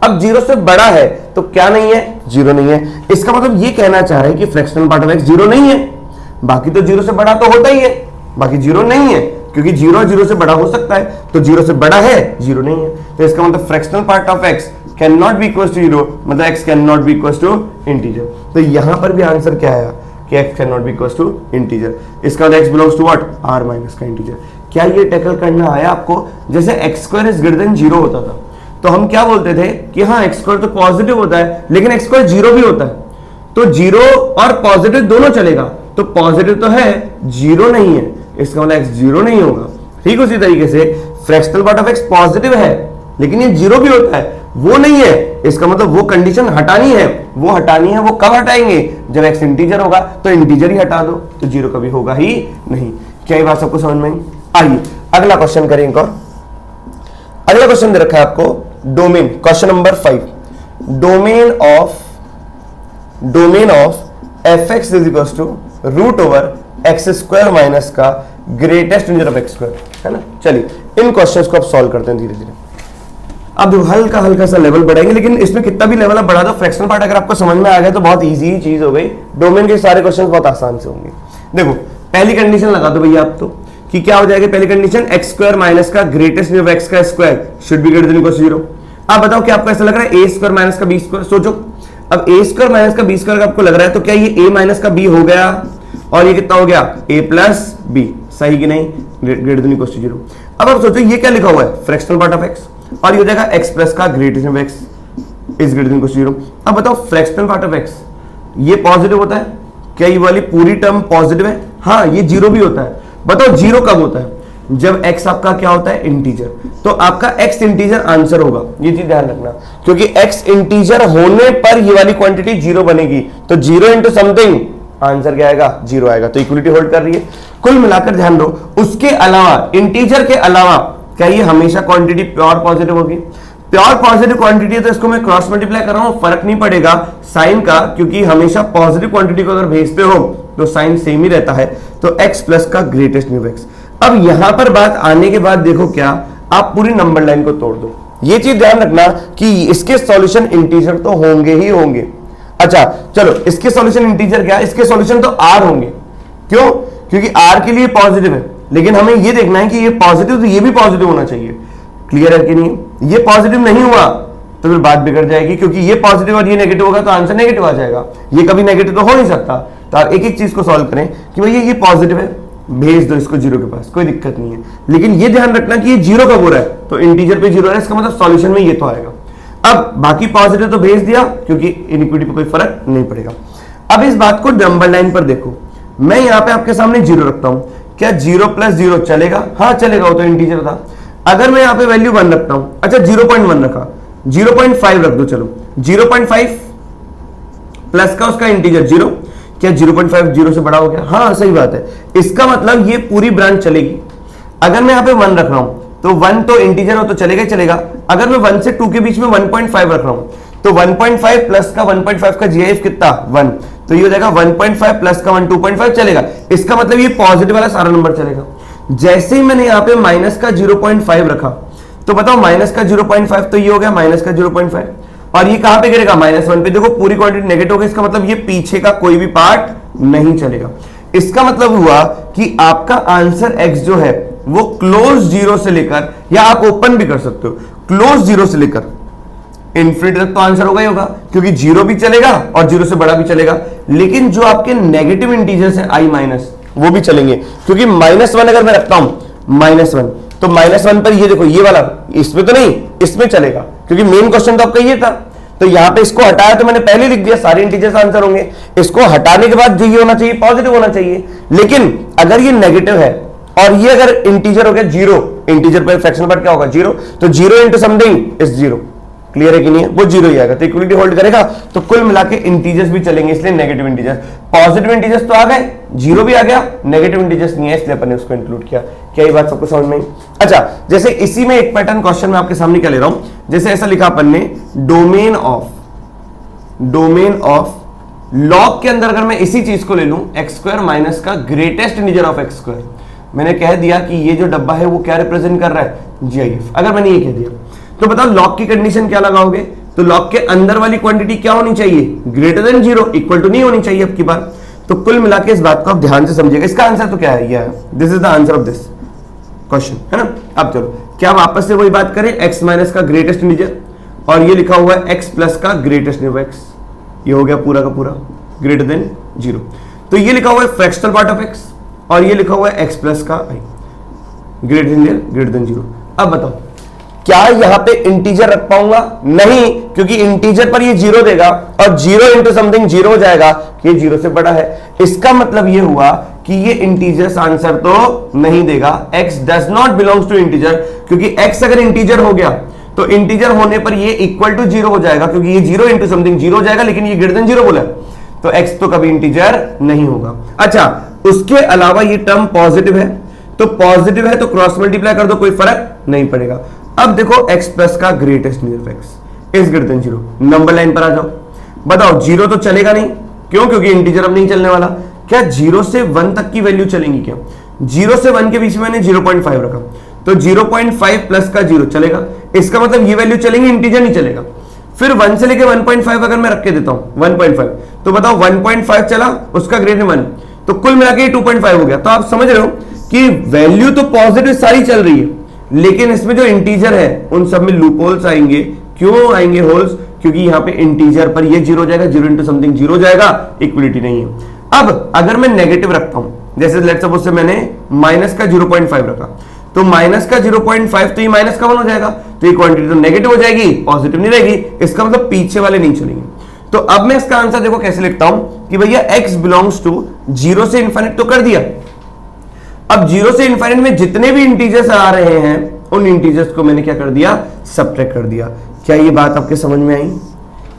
अब 0 से बड़ा है तो क्या नहीं है, 0 नहीं है। इसका मतलब ये कहना चाह रहा है कि फ्रैक्शनल पार्ट ऑफ x 0 नहीं है। बाकी तो 0 से बड़ा तो होता ही है, बाकी 0 नहीं है, क्योंकि 0 0 से बड़ा हो सकता है, तो 0 से बड़ा है, 0 नहीं है। तो इसका मतलब fractional part of x can not be equal to 0, मतलब x can not be equal to integer. तो यहां पर भी आंसर क्या आया कि x can not be equal to integer. इसका मतलब x belongs to what, r minus का इंटीजर। क्या ये टैकल करना आया आपको? जैसे x² इज ग्रेटर देन 0 होता था तो हम क्या बोलते थे कि हाँ x² तो पॉजिटिव होता है, लेकिन x² 0 भी होता है, तो 0 और पॉजिटिव दोनों चलेगा। तो पॉजिटिव तो है, 0 नहीं है, इसका मतलब x 0 नहीं होगा। ठीक उसी तरीके से fractional part of x positive है लेकिन ये 0 भी होता है, वो नहीं है, इसका मतलब वो कंडीशन हटानी है। वो हटानी है, वो कब हटाएंगे? जब x इंटीजर होगा, तो इंटीजर ही हटा दो, तो 0 कभी होगा ही नहीं। क्या ये बात सबको समझ में आई? आइए अगला क्वेश्चन करेंगे। और अगला क्वेश्चन दे रखा है आपको domain, question number 5। Domain of fx is equal to root over x² minus का ग्रेटेस्ट इंटीजर ऑफ x², है ना। चलिए इन क्वेश्चंस को अब सॉल्व करते हैं धीरे धीरे। अब हल्का हल्का सा लेवल बढ़ाएंगे, लेकिन इसमें कितना भी लेवल आप बढ़ा दो, फ्रैक्शनल पार्ट अगर आपको समझ में आ गया तो बहुत इजी चीज हो गई। डोमेन के सारे क्वेश्चन बहुत आसान से होंगे। देखो पहली कंडीशन लगा दो भैया आप तो कि क्या हो जाएगी पहली कंडीशन, x² माइनस का ग्रेटेस्ट इंटीजर ऑफ x का square should be greater than equal to 0। आप बताओ क्या आपको ऐसा लग रहा है a² माइनस का b²? सोचो, अब a² माइनस का b² आपको लग रहा है तो क्या ये a माइनस का b हो गया और ये कितना हो गया a प्लस b, सही कि नहीं, ग्रेटर देन इक्वल टू 0। अब आप सोचो ये क्या लिखा हुआ है, फ्रैक्शनल पार्ट ऑफ x, और ये हो जाएगा x प्लस का greatest of x is greater than equal to 0। अब बताओ फ्रैक्शनल पार्ट ऑफ x ये पॉजिटिव होता है, क्या ये वाली पूरी टर्म पॉजिटिव है? हाँ, ये 0 भी होता है। बताओ 0 कब होता है? जब x आपका क्या होता है, इंटीजर। तो आपका x इंटीजर आंसर होगा, ये चीज ध्यान रखना, क्योंकि x इंटीजर होने पर ये वाली क्वांटिटी 0 बनेगी। तो 0 इंटू समथिंग, आंसर क्या आएगा, 0 आएगा। तो इक्वलिटी होल्ड कर रही है। कुल मिलाकर ध्यान दो, उसके अलावा इंटीजर के अलावा क्या ये हमेशा क्वांटिटी प्योर पॉजिटिव होगी? प्योर पॉजिटिव क्वांटिटी है तो इसको मैं क्रॉस मल्टीप्लाई कर रहा हूं, फर्क नहीं पड़ेगा साइन का, क्योंकि हमेशा पॉजिटिव क्वांटिटी को अगर भेजते हो तो साइन सेम ही रहता है। तो x प्लस का ग्रेटेस्ट न्यू x। अब यहां पर बात आने के बाद देखो क्या, आप पूरी नंबर लाइन को तोड़ दो। ये चीज ध्यान रखना कि इसके सॉल्यूशन इंटीजर तो होंगे ही होंगे। अच्छा चलो, इसके सॉल्यूशन इंटीजर क्या, इसके सॉल्यूशन तो r होंगे। क्यों? क्योंकि r के लिए पॉजिटिव है, लेकिन हमें ये देखना है कि ये पॉजिटिव तो ये भी पॉजिटिव होना चाहिए। क्लियर है कि नहीं? ये पॉजिटिव नहीं हुआ तो फिर बात बिगड़ जाएगी, क्योंकि ये पॉजिटिव और ये नेगेटिव होगा तो आंसर नेगेटिव आ जाएगा। ये कभी नेगेटिव तो हो नहीं सकता। तो आप एक एक चीज को सॉल्व करें कि भैया ये पॉजिटिव है, भेज दो इसको 0 के पास, कोई दिक्कत नहीं है। लेकिन ये ध्यान रखना कि ये 0 कब हो रहा है, तो इंटीजर पे 0 है, इसका मतलब सॉल्यूशन में ये तो आएगा। अब बाकी पॉजिटिव तो भेज दिया, क्योंकि इनइक्विटी पे कोई फर्क नहीं पड़ेगा। अब इस बात को नंबर लाइन पर देखो, मैं यहाँ पे आपके सामने 0 रखता हूं, क्या 0 प्लस 0 चलेगा? हाँ चलेगा, वो तो इंटीजर था। अगर मैं यहाँ पे वैल्यू 1 रखता हूं, अच्छा 0.1 रखा, 0.5 रख दो, चलो 0.5 प्लस का उसका इंटीजर 0, क्या 0.5 0 से बड़ा हो गया? हाँ सही बात है। इसका मतलब ये पूरी ब्रांच चलेगी। अगर मैं यहाँ पे 1 रख रहा हूं तो 1 तो इंटीजर हो तो चलेगा ही चलेगा। अगर मैं 1 से 2 के बीच में 1.5 रख रहा हूं तो 1.5 प्लस का 1.5 का GIF कितना, 1, तो ये हो जाएगा 1.5 प्लस का 1 2.5 चलेगा। इसका मतलब ये पॉजिटिव वाला सारा नंबर चलेगा। जैसे ही मैंने यहाँ पे माइनस का 0.5 रखा तो बताओ माइनस का 0.5 तो ये हो गया माइनस का 0.5, और ये कहां पे गिरेगा, -1 पे। देखो पूरी क्वांटिटी नेगेटिव हो गई, इसका मतलब ये पीछे का कोई भी पार्ट नहीं चलेगा। इसका मतलब हुआ कि आपका आंसर x जो है वो क्लोज 0 से लेकर, या आप ओपन भी कर सकते हो, क्लोज 0 से लेकर इन्फिनिटी तक तो आंसर होगा ही होगा, क्योंकि 0 भी चलेगा और 0 से बड़ा भी चलेगा। लेकिन जो आपके नेगेटिव इंटीजर्स है i माइनस, वो भी चलेंगे, क्योंकि -1 अगर मैं रखता हूं, -1 तो -1 पर ये देखो ये वाला, इसमें तो नहीं, इसमें चलेगा, क्योंकि मेन क्वेश्चन तो आपका ये था। तो यहां पे इसको हटाया तो मैंने पहले लिख दिया सारे इंटीजर्स आंसर होंगे। इसको हटाने के बाद जो ये होना चाहिए पॉजिटिव होना चाहिए। लेकिन अगर ये नेगेटिव है और ये अगर इंटीजर हो गया 0, इंटीजर पर फ्रैक्शनल पार्ट क्या होगा 0, तो 0 इंटू समथिंग इज 0। क्लियर है कि नहीं है? वो जीरो ही आएगा, तो इक्वलिटी होल्ड करेगा, तो कुल मिला के इंटीजर्स भी चलेंगे, इसलिए नेगेटिव इंटीजर्स। पॉजिटिव इंटीजर्स तो आ गए, जीरो भी आ गया, नेगेटिव इंटीजर्स नहीं है, इसलिए अपन ने उसको इंक्लूड किया। क्या ये बात सबको समझ में आई? अच्छा, जैसे इसी में एक पैटर्न क्वेश्चन में आपके सामने क्या ले रहा हूं, जैसे ऐसा लिखा अपन ने, डोमेन ऑफ लॉग के अंदर अगर मैं इसी चीज को ले लूं, एक्स स्क्वायर माइनस का greatest integer of x square, मैंने कह दिया कि ये जो डब्बा है वो क्या रिप्रेजेंट कर रहा है, जीआईएफ। अगर मैंने ये कह दिया तो बताओ लॉग की कंडीशन क्या लगाओगे, तो लॉग के अंदर वाली क्वांटिटी क्या होनी चाहिए, greater than zero, equal to नहीं होनी चाहिए अब की बार। तो कुल मिला के इस बात को आप ध्यान से समझिएगा। इसका आंसर तो क्या है, ये है, this is the answer of this question, है ना। अब चलो क्या वापस से वही बात करें, एक्स माइनस का ग्रेटेस्ट इंटीजर और ये लिखा हुआ है एक्स प्लस का ग्रेटेस्ट इंटीजर एक्स, ये हो गया पूरा का पूरा ग्रेटर देन जीरो। तो ये लिखा हुआ है फ्रैक्शनल पार्ट ऑफ एक्स और ये लिखा हुआ है एक्स प्लस का आई, ग्रेटर देन जीरो। अब बताओ क्या यहां पे इंटीजर रख पाऊंगा, नहीं, क्योंकि इंटीजर पर ये जीरो देगा और जीरो इंटू समथिंग जीरो हो जाएगा, ये जीरो से बड़ा है। इसका मतलब ये हुआ कि ये इंटीजर्स आंसर तो नहीं देगा, x does not belongs to integer, क्योंकि x अगर इंटीजर हो गया तो इंटीजर होने पर ये इक्वल टू जीरो हो जाएगा, क्योंकि ये जीरो इंटू समथिंग जीरो हो जाएगा, लेकिन ये ग्रेटर देन जीरो बोला, तो x तो कभी इंटीजर नहीं होगा। अच्छा, उसके अलावा ये टर्म पॉजिटिव है, तो पॉजिटिव है तो क्रॉस मल्टीप्लाई कर दो, कोई फर्क नहीं पड़ेगा। अब देखो x प्लस का greatest integer x is greater than zero, number line पर आ जाओ, बताओ जीरो तो चलेगा नहीं, क्यों, क्योंकि इंटीजर अब नहीं चलने वाला। क्या जीरो से 1 तक की वैल्यू चलेंगी क्या, जीरो से 1 के बीच में मैंने 0.5 रखा, तो 0.5 प्लस का जीरो चलेगा, इसका मतलब ये वैल्यू चलेंगी, इंटीजर नहीं चलेगा। फिर 1 से लेके 1.5 अगर मैं रख के देता हूं 1.5, तो बताओ 1.5 चला, उसका ग्रेटर 1, तो कुल मिला के 2.5 हो गया। तो आप समझ रहे हो कि वैल्यू तो पॉजिटिव सारी चल रही है, लेकिन इसमें जो इंटीजर है उन सब में लूप होल्स आएंगे। क्यों आएंगे होल्स, क्योंकि यहां पे इंटीजर पर ये जीरो हो जाएगा, जीरो इंटू समथिंग जीरो हो जाएगा, इक्वलिटी नहीं है। अब अगर मैं नेगेटिव रखता हूं, जैसे लेट्स सपोज से मैंने माइनस का 0.5 रखा, तो माइनस का 0.5 तो ये माइनस का 1 हो जाएगा, तो ये क्वांटिटी तो नेगेटिव हो जाएगी, पॉजिटिव नहीं रहेगी, इसका मतलब पीछे वाले नहीं चलेंगे। तो अब मैं इसका आंसर देखो कैसे लिखता हूं कि भैया x बिलोंग्स टू जीरो से इन्फिनिट तो कर दिया, अब जीरो से इन्फिनिट में जितने भी इंटीजर्स आ रहे हैं उन इंटीजर्स को मैंने क्या कर दिया, सब्ट्रैक्ट कर दिया। क्या ये बात आपके समझ में आई,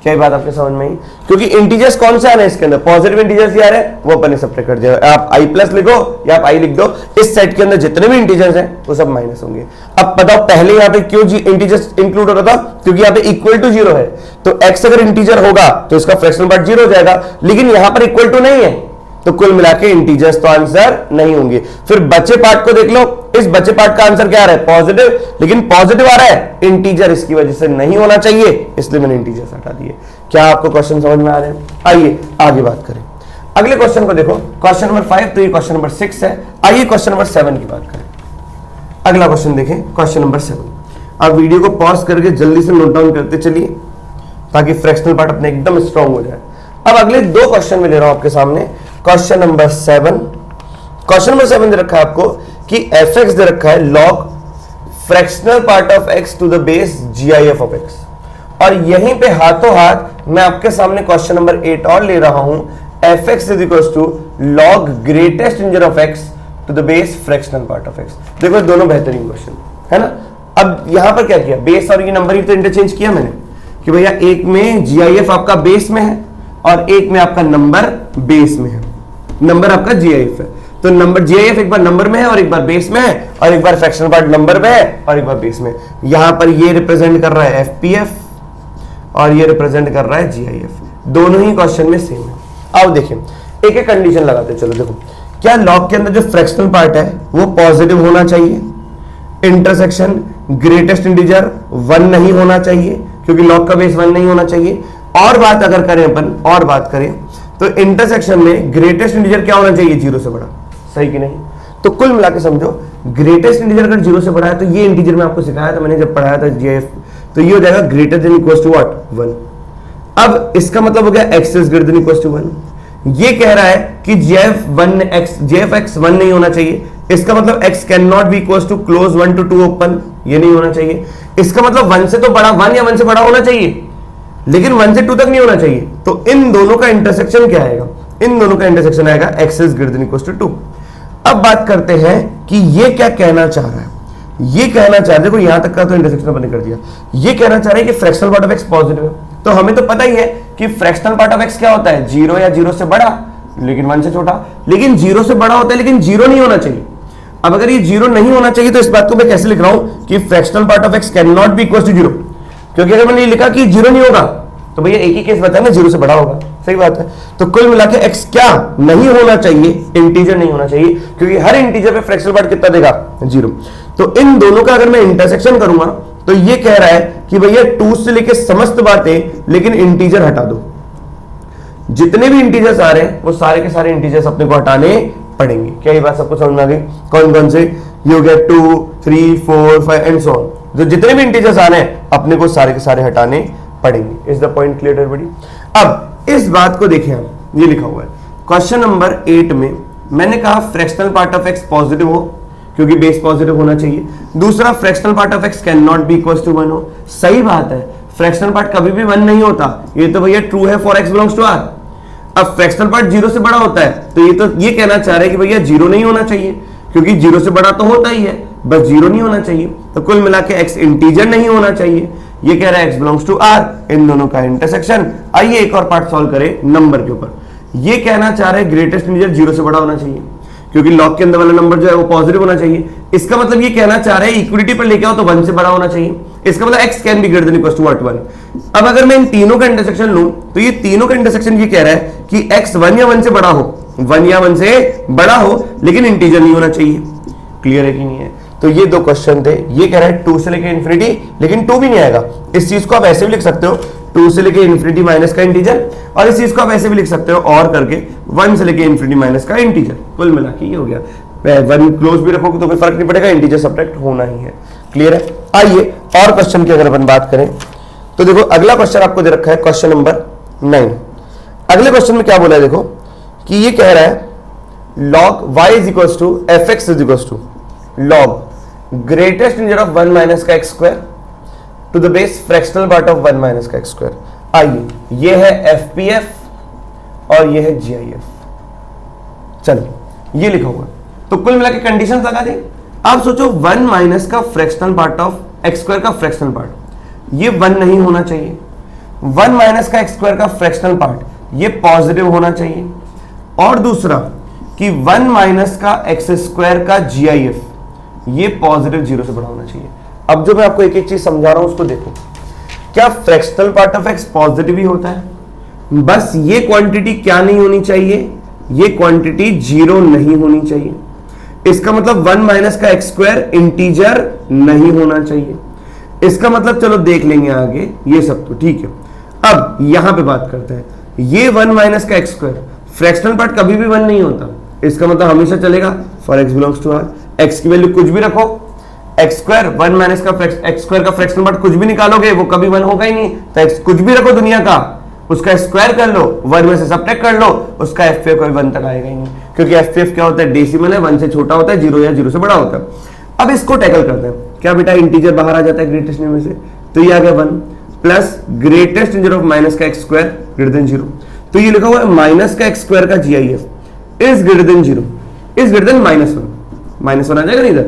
क्या ये बात आपके समझ में आई? क्योंकि इंटीजर्स कौन से आ रहे हैं इसके अंदर, पॉजिटिव इंटीजर्स ही आ रहे हैं, वो अपन ने सब्ट्रैक्ट कर दिया। आप i प्लस लिखो या आप i लिख दो, इस सेट के अंदर जितने भी इंटीजर्स हैं वो सब माइनस होंगे। अब बताओ पहले यहाँ पे क्यों इंटीजर्स इंक्लूड हो रहा था, क्योंकि यहाँ पे इक्वल टू जीरो है, तो x अगर इंटीजर होगा तो इसका फ्रैक्शनल पार्ट जीरो हो जाएगा, लेकिन यहाँ पर इक्वल टू नहीं है, तो कुल मिला के इंटीजर्स तो आंसर नहीं होंगे। फिर बचे पार्ट को देख लो, इस बचे पार्ट का आंसर क्या आ रहा है, पॉजिटिव, लेकिन पॉजिटिव आ रहा है, इंटीजर इसकी वजह से नहीं होना चाहिए, इसलिए मैंने इंटीजर्स हटा दिए। क्या आपको क्वेश्चन समझ में आ रहे हैं? आइए आगे बात करें, अगले क्वेश्चन को देखो, क्वेश्चन नंबर 5, तो ये क्वेश्चन नंबर 6 है। आइए क्वेश्चन नंबर 7 की बात करें। अगला क्वेश्चन देखें, क्वेश्चन नंबर 7। आप वीडियो को पॉज करके जल्दी से नोट डाउन करते चलिए ताकि फ्रैक्शनल पार्ट अपने एकदम स्ट्रांग हो जाए। अब अगले दो क्वेश्चन में ले रहा हूं आपके सामने। क्वेश्चन नंबर 7, क्वेश्चन नंबर 7 दे रखा है आपको कि fx दे रखा है log fractional part of x to the base gif of x, और यहीं पे हाथों हाथ मैं आपके सामने क्वेश्चन नंबर 8 और ले रहा हूं, fx is equal to log greatest integer of x to the base fractional part of x। देखो दोनों बेहतरीन क्वेश्चन है ना। अब यहां पर क्या किया, बेस और ये नंबर ही तो इंटरचेंज किया मैंने कि भैया एक में gif आपका बेस में है और एक में आपका नंबर बेस में है, नंबर आपका gif है, तो नंबर gif एक बार नंबर में है और एक बार बेस में है, और एक बार फ्रैक्शनल पार्ट नंबर में है और एक बार बेस में। यहां पर ये रिप्रेजेंट कर रहा है fpf और ये रिप्रेजेंट कर रहा है gif, दोनों ही क्वेश्चन में सेम है। अब देखिए एक एक कंडीशन लगाते चलो। देखो क्या लॉग के अंदर जो फ्रैक्शनल पार्ट है वो पॉजिटिव होना चाहिए, इंटरसेक्शन ग्रेटेस्ट इंटीजर 1 नहीं होना चाहिए क्योंकि लॉग का बेस 1 नहीं होना चाहिए, और बात अगर करें अपन और बात करें तो इंटरसेक्शन में ग्रेटेस्ट इंटीजर क्या होना चाहिए, जीरो से बड़ा, सही कि नहीं। तो कुल मिला के समझो ग्रेटेस्ट इंटीजर अगर जीरो से बड़ा है तो ये इंटीजर में आपको सिखाया था मैंने जब पढ़ाया था gif, तो ये हो जाएगा greater than equals to what, 1। अब इसका मतलब हो गया x is greater than equals to 1। ये कह रहा है कि gf(x) 1 नहीं होना चाहिए, इसका मतलब x can not be equals to close 1 to 2 open, ये नहीं होना चाहिए। इसका मतलब 1 से तो बड़ा, 1 या 1 से बड़ा होना चाहिए, लेकिन 1 से 2 तक नहीं होना चाहिए। तो इन दोनों का इंटरसेक्शन क्या आएगा, इन दोनों का इंटरसेक्शन आएगा x is greater than equals to 2। अब बात करते हैं कि ये क्या कहना चाह रहा है। ये कहना चाह रहे, देखो यहां तक का तो इंटरसेक्शन अपन ने कर दिया, ये कहना चाह रहे हैं कि fractional part of x positive है। तो हमें तो पता ही है कि फ्रैक्शनल पार्ट ऑफ एक्स क्या होता है, जीरो या जीरो से बड़ा लेकिन 1 से छोटा, लेकिन जीरो से बड़ा होता है लेकिन जीरो नहीं होना चाहिए। अब अगर ये जीरो नहीं होना चाहिए तो इस बात को मैं कैसे लिख रहा हूं कि fractional part of x can not be equal to zero, क्योंकि अगर मैंने ये लिखा कि जीरो नहीं होगा तो भैया एक ही केस बता ना, जीरो से बड़ा होगा, सही बात है। तो कुल मिला के एक्स क्या नहीं होना चाहिए, इंटीजर नहीं होना चाहिए, क्योंकि हर इंटीजर पे फ्रैक्शनल पार्ट कितना देगा, जीरो। तो इन दोनों का अगर मैं इंटरसेक्शन करूंगा तो ये कह रहा है कि भैया 2 से लेके समस्त बातें लेकिन इंटीजर हटा दो। जितने भी इंटीजर्स आ रहे हैं वो सारे के सारे इंटीजर्स अपने को हटाने पड़ेंगे। क्या ये बात सबको समझ में आ गई? कौन कौन से? ये हो गया 2, 3, 4, 5 एंड सो ऑन। जो जितने भी इंटीजर्स आ रहे हैं अपने को सारे के सारे हटाने पड़ेंगे। Is the point clear everybody? अब इस बात को देखें हम, ये लिखा हुआ है क्वेश्चन नंबर 8 में, मैंने कहा fractional part of x positive हो क्योंकि बेस पॉजिटिव होना चाहिए। दूसरा, fractional part of x can not be equal to 1 हो। सही बात है, फ्रैक्शनल पार्ट कभी भी 1 नहीं होता, ये तो भैया ट्रू है for x belongs to R. अब फ्रैक्शनल पार्ट जीरो से बड़ा होता है तो ये कहना चाह रहे हैं कि भैया जीरो नहीं होना चाहिए, क्योंकि जीरो से बड़ा तो होता ही है, बस जीरो नहीं होना चाहिए। तो कुल मिला के एक्स इंटीजर नहीं होना चाहिए। ये कह रहा है एक्स बिलोंग्स टू आर, इन दोनों का इंटरसेक्शन। आइए एक और पार्ट सॉल्व करें नंबर के ऊपर। ये कहना चाह रहे हैं ग्रेटेस्ट इंटीजर जीरो से बड़ा होना चाहिए, क्योंकि लॉग के अंदर वाला नंबर जो है वो पॉजिटिव होना चाहिए। इसका मतलब ये कहना चाह रहे हैं इक्विटी पर लेके आओ तो 1 से बड़ा होना चाहिए। इसका मतलब x can be greater than equal to what 1। अब अगर मैं इन तीनों का इंटरसेक्शन लूं तो ये तीनों का इंटरसेक्शन ये कह रहा है कि x 1 या 1 से बड़ा हो, 1 या 1 से बड़ा हो, लेकिन इंटीजर नहीं होना चाहिए। क्लियर है कि नहीं है? तो ये दो क्वेश्चन थे। ये कह रहा है 2 से लेके इन्फिनिटी, लेकिन 2 भी नहीं आएगा। इस चीज को आप ऐसे भी लिख सकते हो 2 से लेके इन्फिनिटी माइनस का इंटीजर, और इस चीज को आप ऐसे भी लिख सकते हो और करके 1 से लेके इन्फिनिटी माइनस का इंटीजर। कुल मिला के ये हो गया। 1 क्लोज भी रखोगे तो कोई फर्क नहीं पड़ेगा, इंटीजर सब्ट्रैक्ट होना ही है। क्लियर है? आइए और क्वेश्चन की अगर अपन बात करें तो देखो अगला क्वेश्चन आपको दे रखा है क्वेश्चन नंबर 9। अगले क्वेश्चन में क्या बोला है देखो कि ये कह रहा है log y is equal to F X is equal to log greatest integer of 1 minus का x square to the base fractional part of 1 minus का एक्स स्क्वायर। आइए ये है एफपीएफ और ये है जीआईएफ। चलिए ये लिखा हुआ है, तो कुल मिला के कंडीशंस लगा दें। आप सोचो 1 माइनस का fractional part of x square का फ्रैक्शनल पार्ट ये 1 नहीं होना चाहिए। 1 माइनस का एक्स स्क्वायर का फ्रैक्शनल पार्ट ये पॉजिटिव होना चाहिए। और दूसरा कि 1 माइनस का एक्स स्क्वायर का जीआईएफ ये पॉजिटिव 0 से बड़ा होना चाहिए। अब जो मैं आपको एक एक चीज समझा रहा हूं उसको देखो। क्या fractional part of x positive ही होता है? बस ये क्वांटिटी क्या नहीं होनी चाहिए, ये क्वांटिटी 0 नहीं होनी चाहिए। इसका मतलब 1 माइनस का एक्स स्क्वायर इंटीजर नहीं होना चाहिए। इसका मतलब चलो देख लेंगे आगे, ये सब तो ठीक है। अब यहां पे बात करते हैं, ये 1 माइनस का एक्स स्क्वायर फ्रैक्शनल पार्ट कभी भी 1 नहीं होता। इसका मतलब हमेशा चलेगा for x belongs to R. X की वैल्यू कुछ भी रखो, एक्स स्क्वायर 1 माइनस का एक्स स्क्वायर का फ्रैक्शनल पार्ट कुछ भी निकालोगे वो कभी 1 होगा ही नहीं। तो एक्स कुछ भी रखो दुनिया का, उसका स्क्वायर कर लो, 1 में से सब्ट्रैक्ट कर लो, उसका एफपीएफ कभी 1 तक आएगा ही नहीं, क्योंकि एफपीएफ क्या होता है, डेसिमल है, 1 से छोटा होता है, 0 या 0 से बड़ा होता है। अब इसको टैकल करते हैं। क्या बेटा इंटीजर बाहर आ जाता है ग्रेटेस्ट में से, तो ये आ गया 1 plus greatest integer of minus का एक्स स्क्वायर ग्रेटर देन 0। तो ये लिखा हुआ है माइनस का एक्स स्क्वायर का GIF is greater then 0 is greater then -1 आ जाएगा नहीं इधर।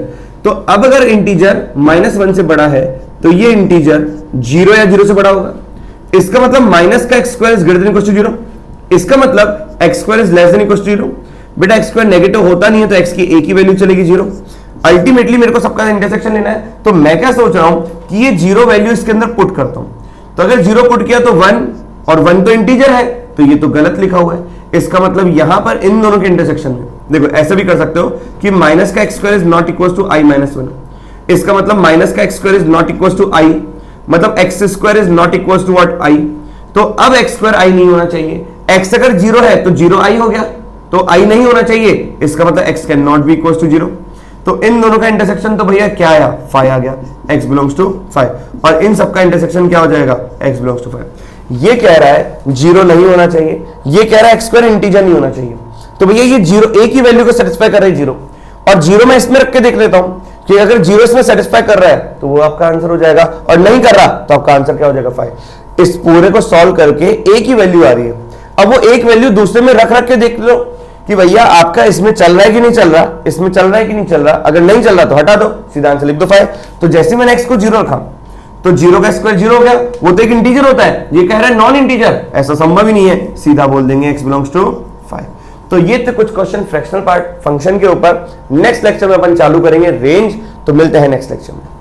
तो अब अगर इंटीजर -1 से बड़ा है तो ये इंटीजर 0 या 0 से बड़ा होगा। इसका मतलब माइनस का x square is greater than equal to 0। इसका मतलब x square is less than equal to 0। बेटा एक्स स्क्वायर नेगेटिव होता नहीं है तो एक्स की एक ही वैल्यू चलेगी 0। अल्टीमेटली मेरे को सबका इंटरसेक्शन लेना है, तो मैं क्या सोच रहा हूं कि ये 0 वैल्यू इसके अंदर पुट करता हूं। तो अगर 0 पुट किया तो 1 और 1 तो इंटीजर है, तो ये तो गलत लिखा हुआ है। इसका मतलब यहां पर इन दोनों के इंटरसेक्शन में देखो ऐसा भी कर सकते हो कि माइनस का x square is not equal to I -1। इसका मतलब माइनस का x square is not equal to I, मतलब x square is not equal to what I. तो अब एक्स स्क्वायर आई नहीं होना चाहिए। एक्स अगर 0 है तो 0 आई हो गया, तो आई नहीं होना चाहिए। इसका मतलब x can not be equal to 0। तो इन दोनों का इंटरसेक्शन तो भैया क्या आया, 5 आ गया, x बिलोंग्स टू 5। और इन सबका इंटरसेक्शन क्या हो जाएगा, x बिलोंग्स टू 5। ये कह रहा है 0 नहीं होना चाहिए, ये कह रहा है एक्स स्क्वायर इंटीजर नहीं होना चाहिए। तो भैया ये 0 एक ही वैल्यू को सेटिस्फाई कर रहा है 0, और 0 मैं इसमें रख के देख लेता हूं कि अगर 0 इसमें सेटिस्फाई कर रहा है तो वो आपका आंसर हो जाएगा, और नहीं कर रहा तो आपका आंसर क्या हो जाएगा 5। इस पूरे को सॉल्व करके एक ही वैल्यू आ रही है। अब वो एक वैल्यू दूसरे में रख के देख लो कि भैया आपका इसमें चल रहा है कि नहीं चल रहा, इसमें चल रहा है कि नहीं चल रहा, अगर नहीं चल रहा तो हटा दो, सीधा आंसर लिख दो 5। तो जैसे मैंने x को 0 रखा तो 0 का स्क्वायर 0 हो गया, वो तो एक इंटीजर होता है, ये कह रहा है नॉन इंटीजर, ऐसा संभव ही नहीं है, सीधा बोल देंगे x बिलोंग्स टू 5। तो ये थे कुछ क्वेश्चन फ्रैक्शनल पार्ट फंक्शन के ऊपर। नेक्स्ट लेक्चर में अपन चालू करेंगे रेंज। तो मिलते हैं नेक्स्ट लेक्चर में।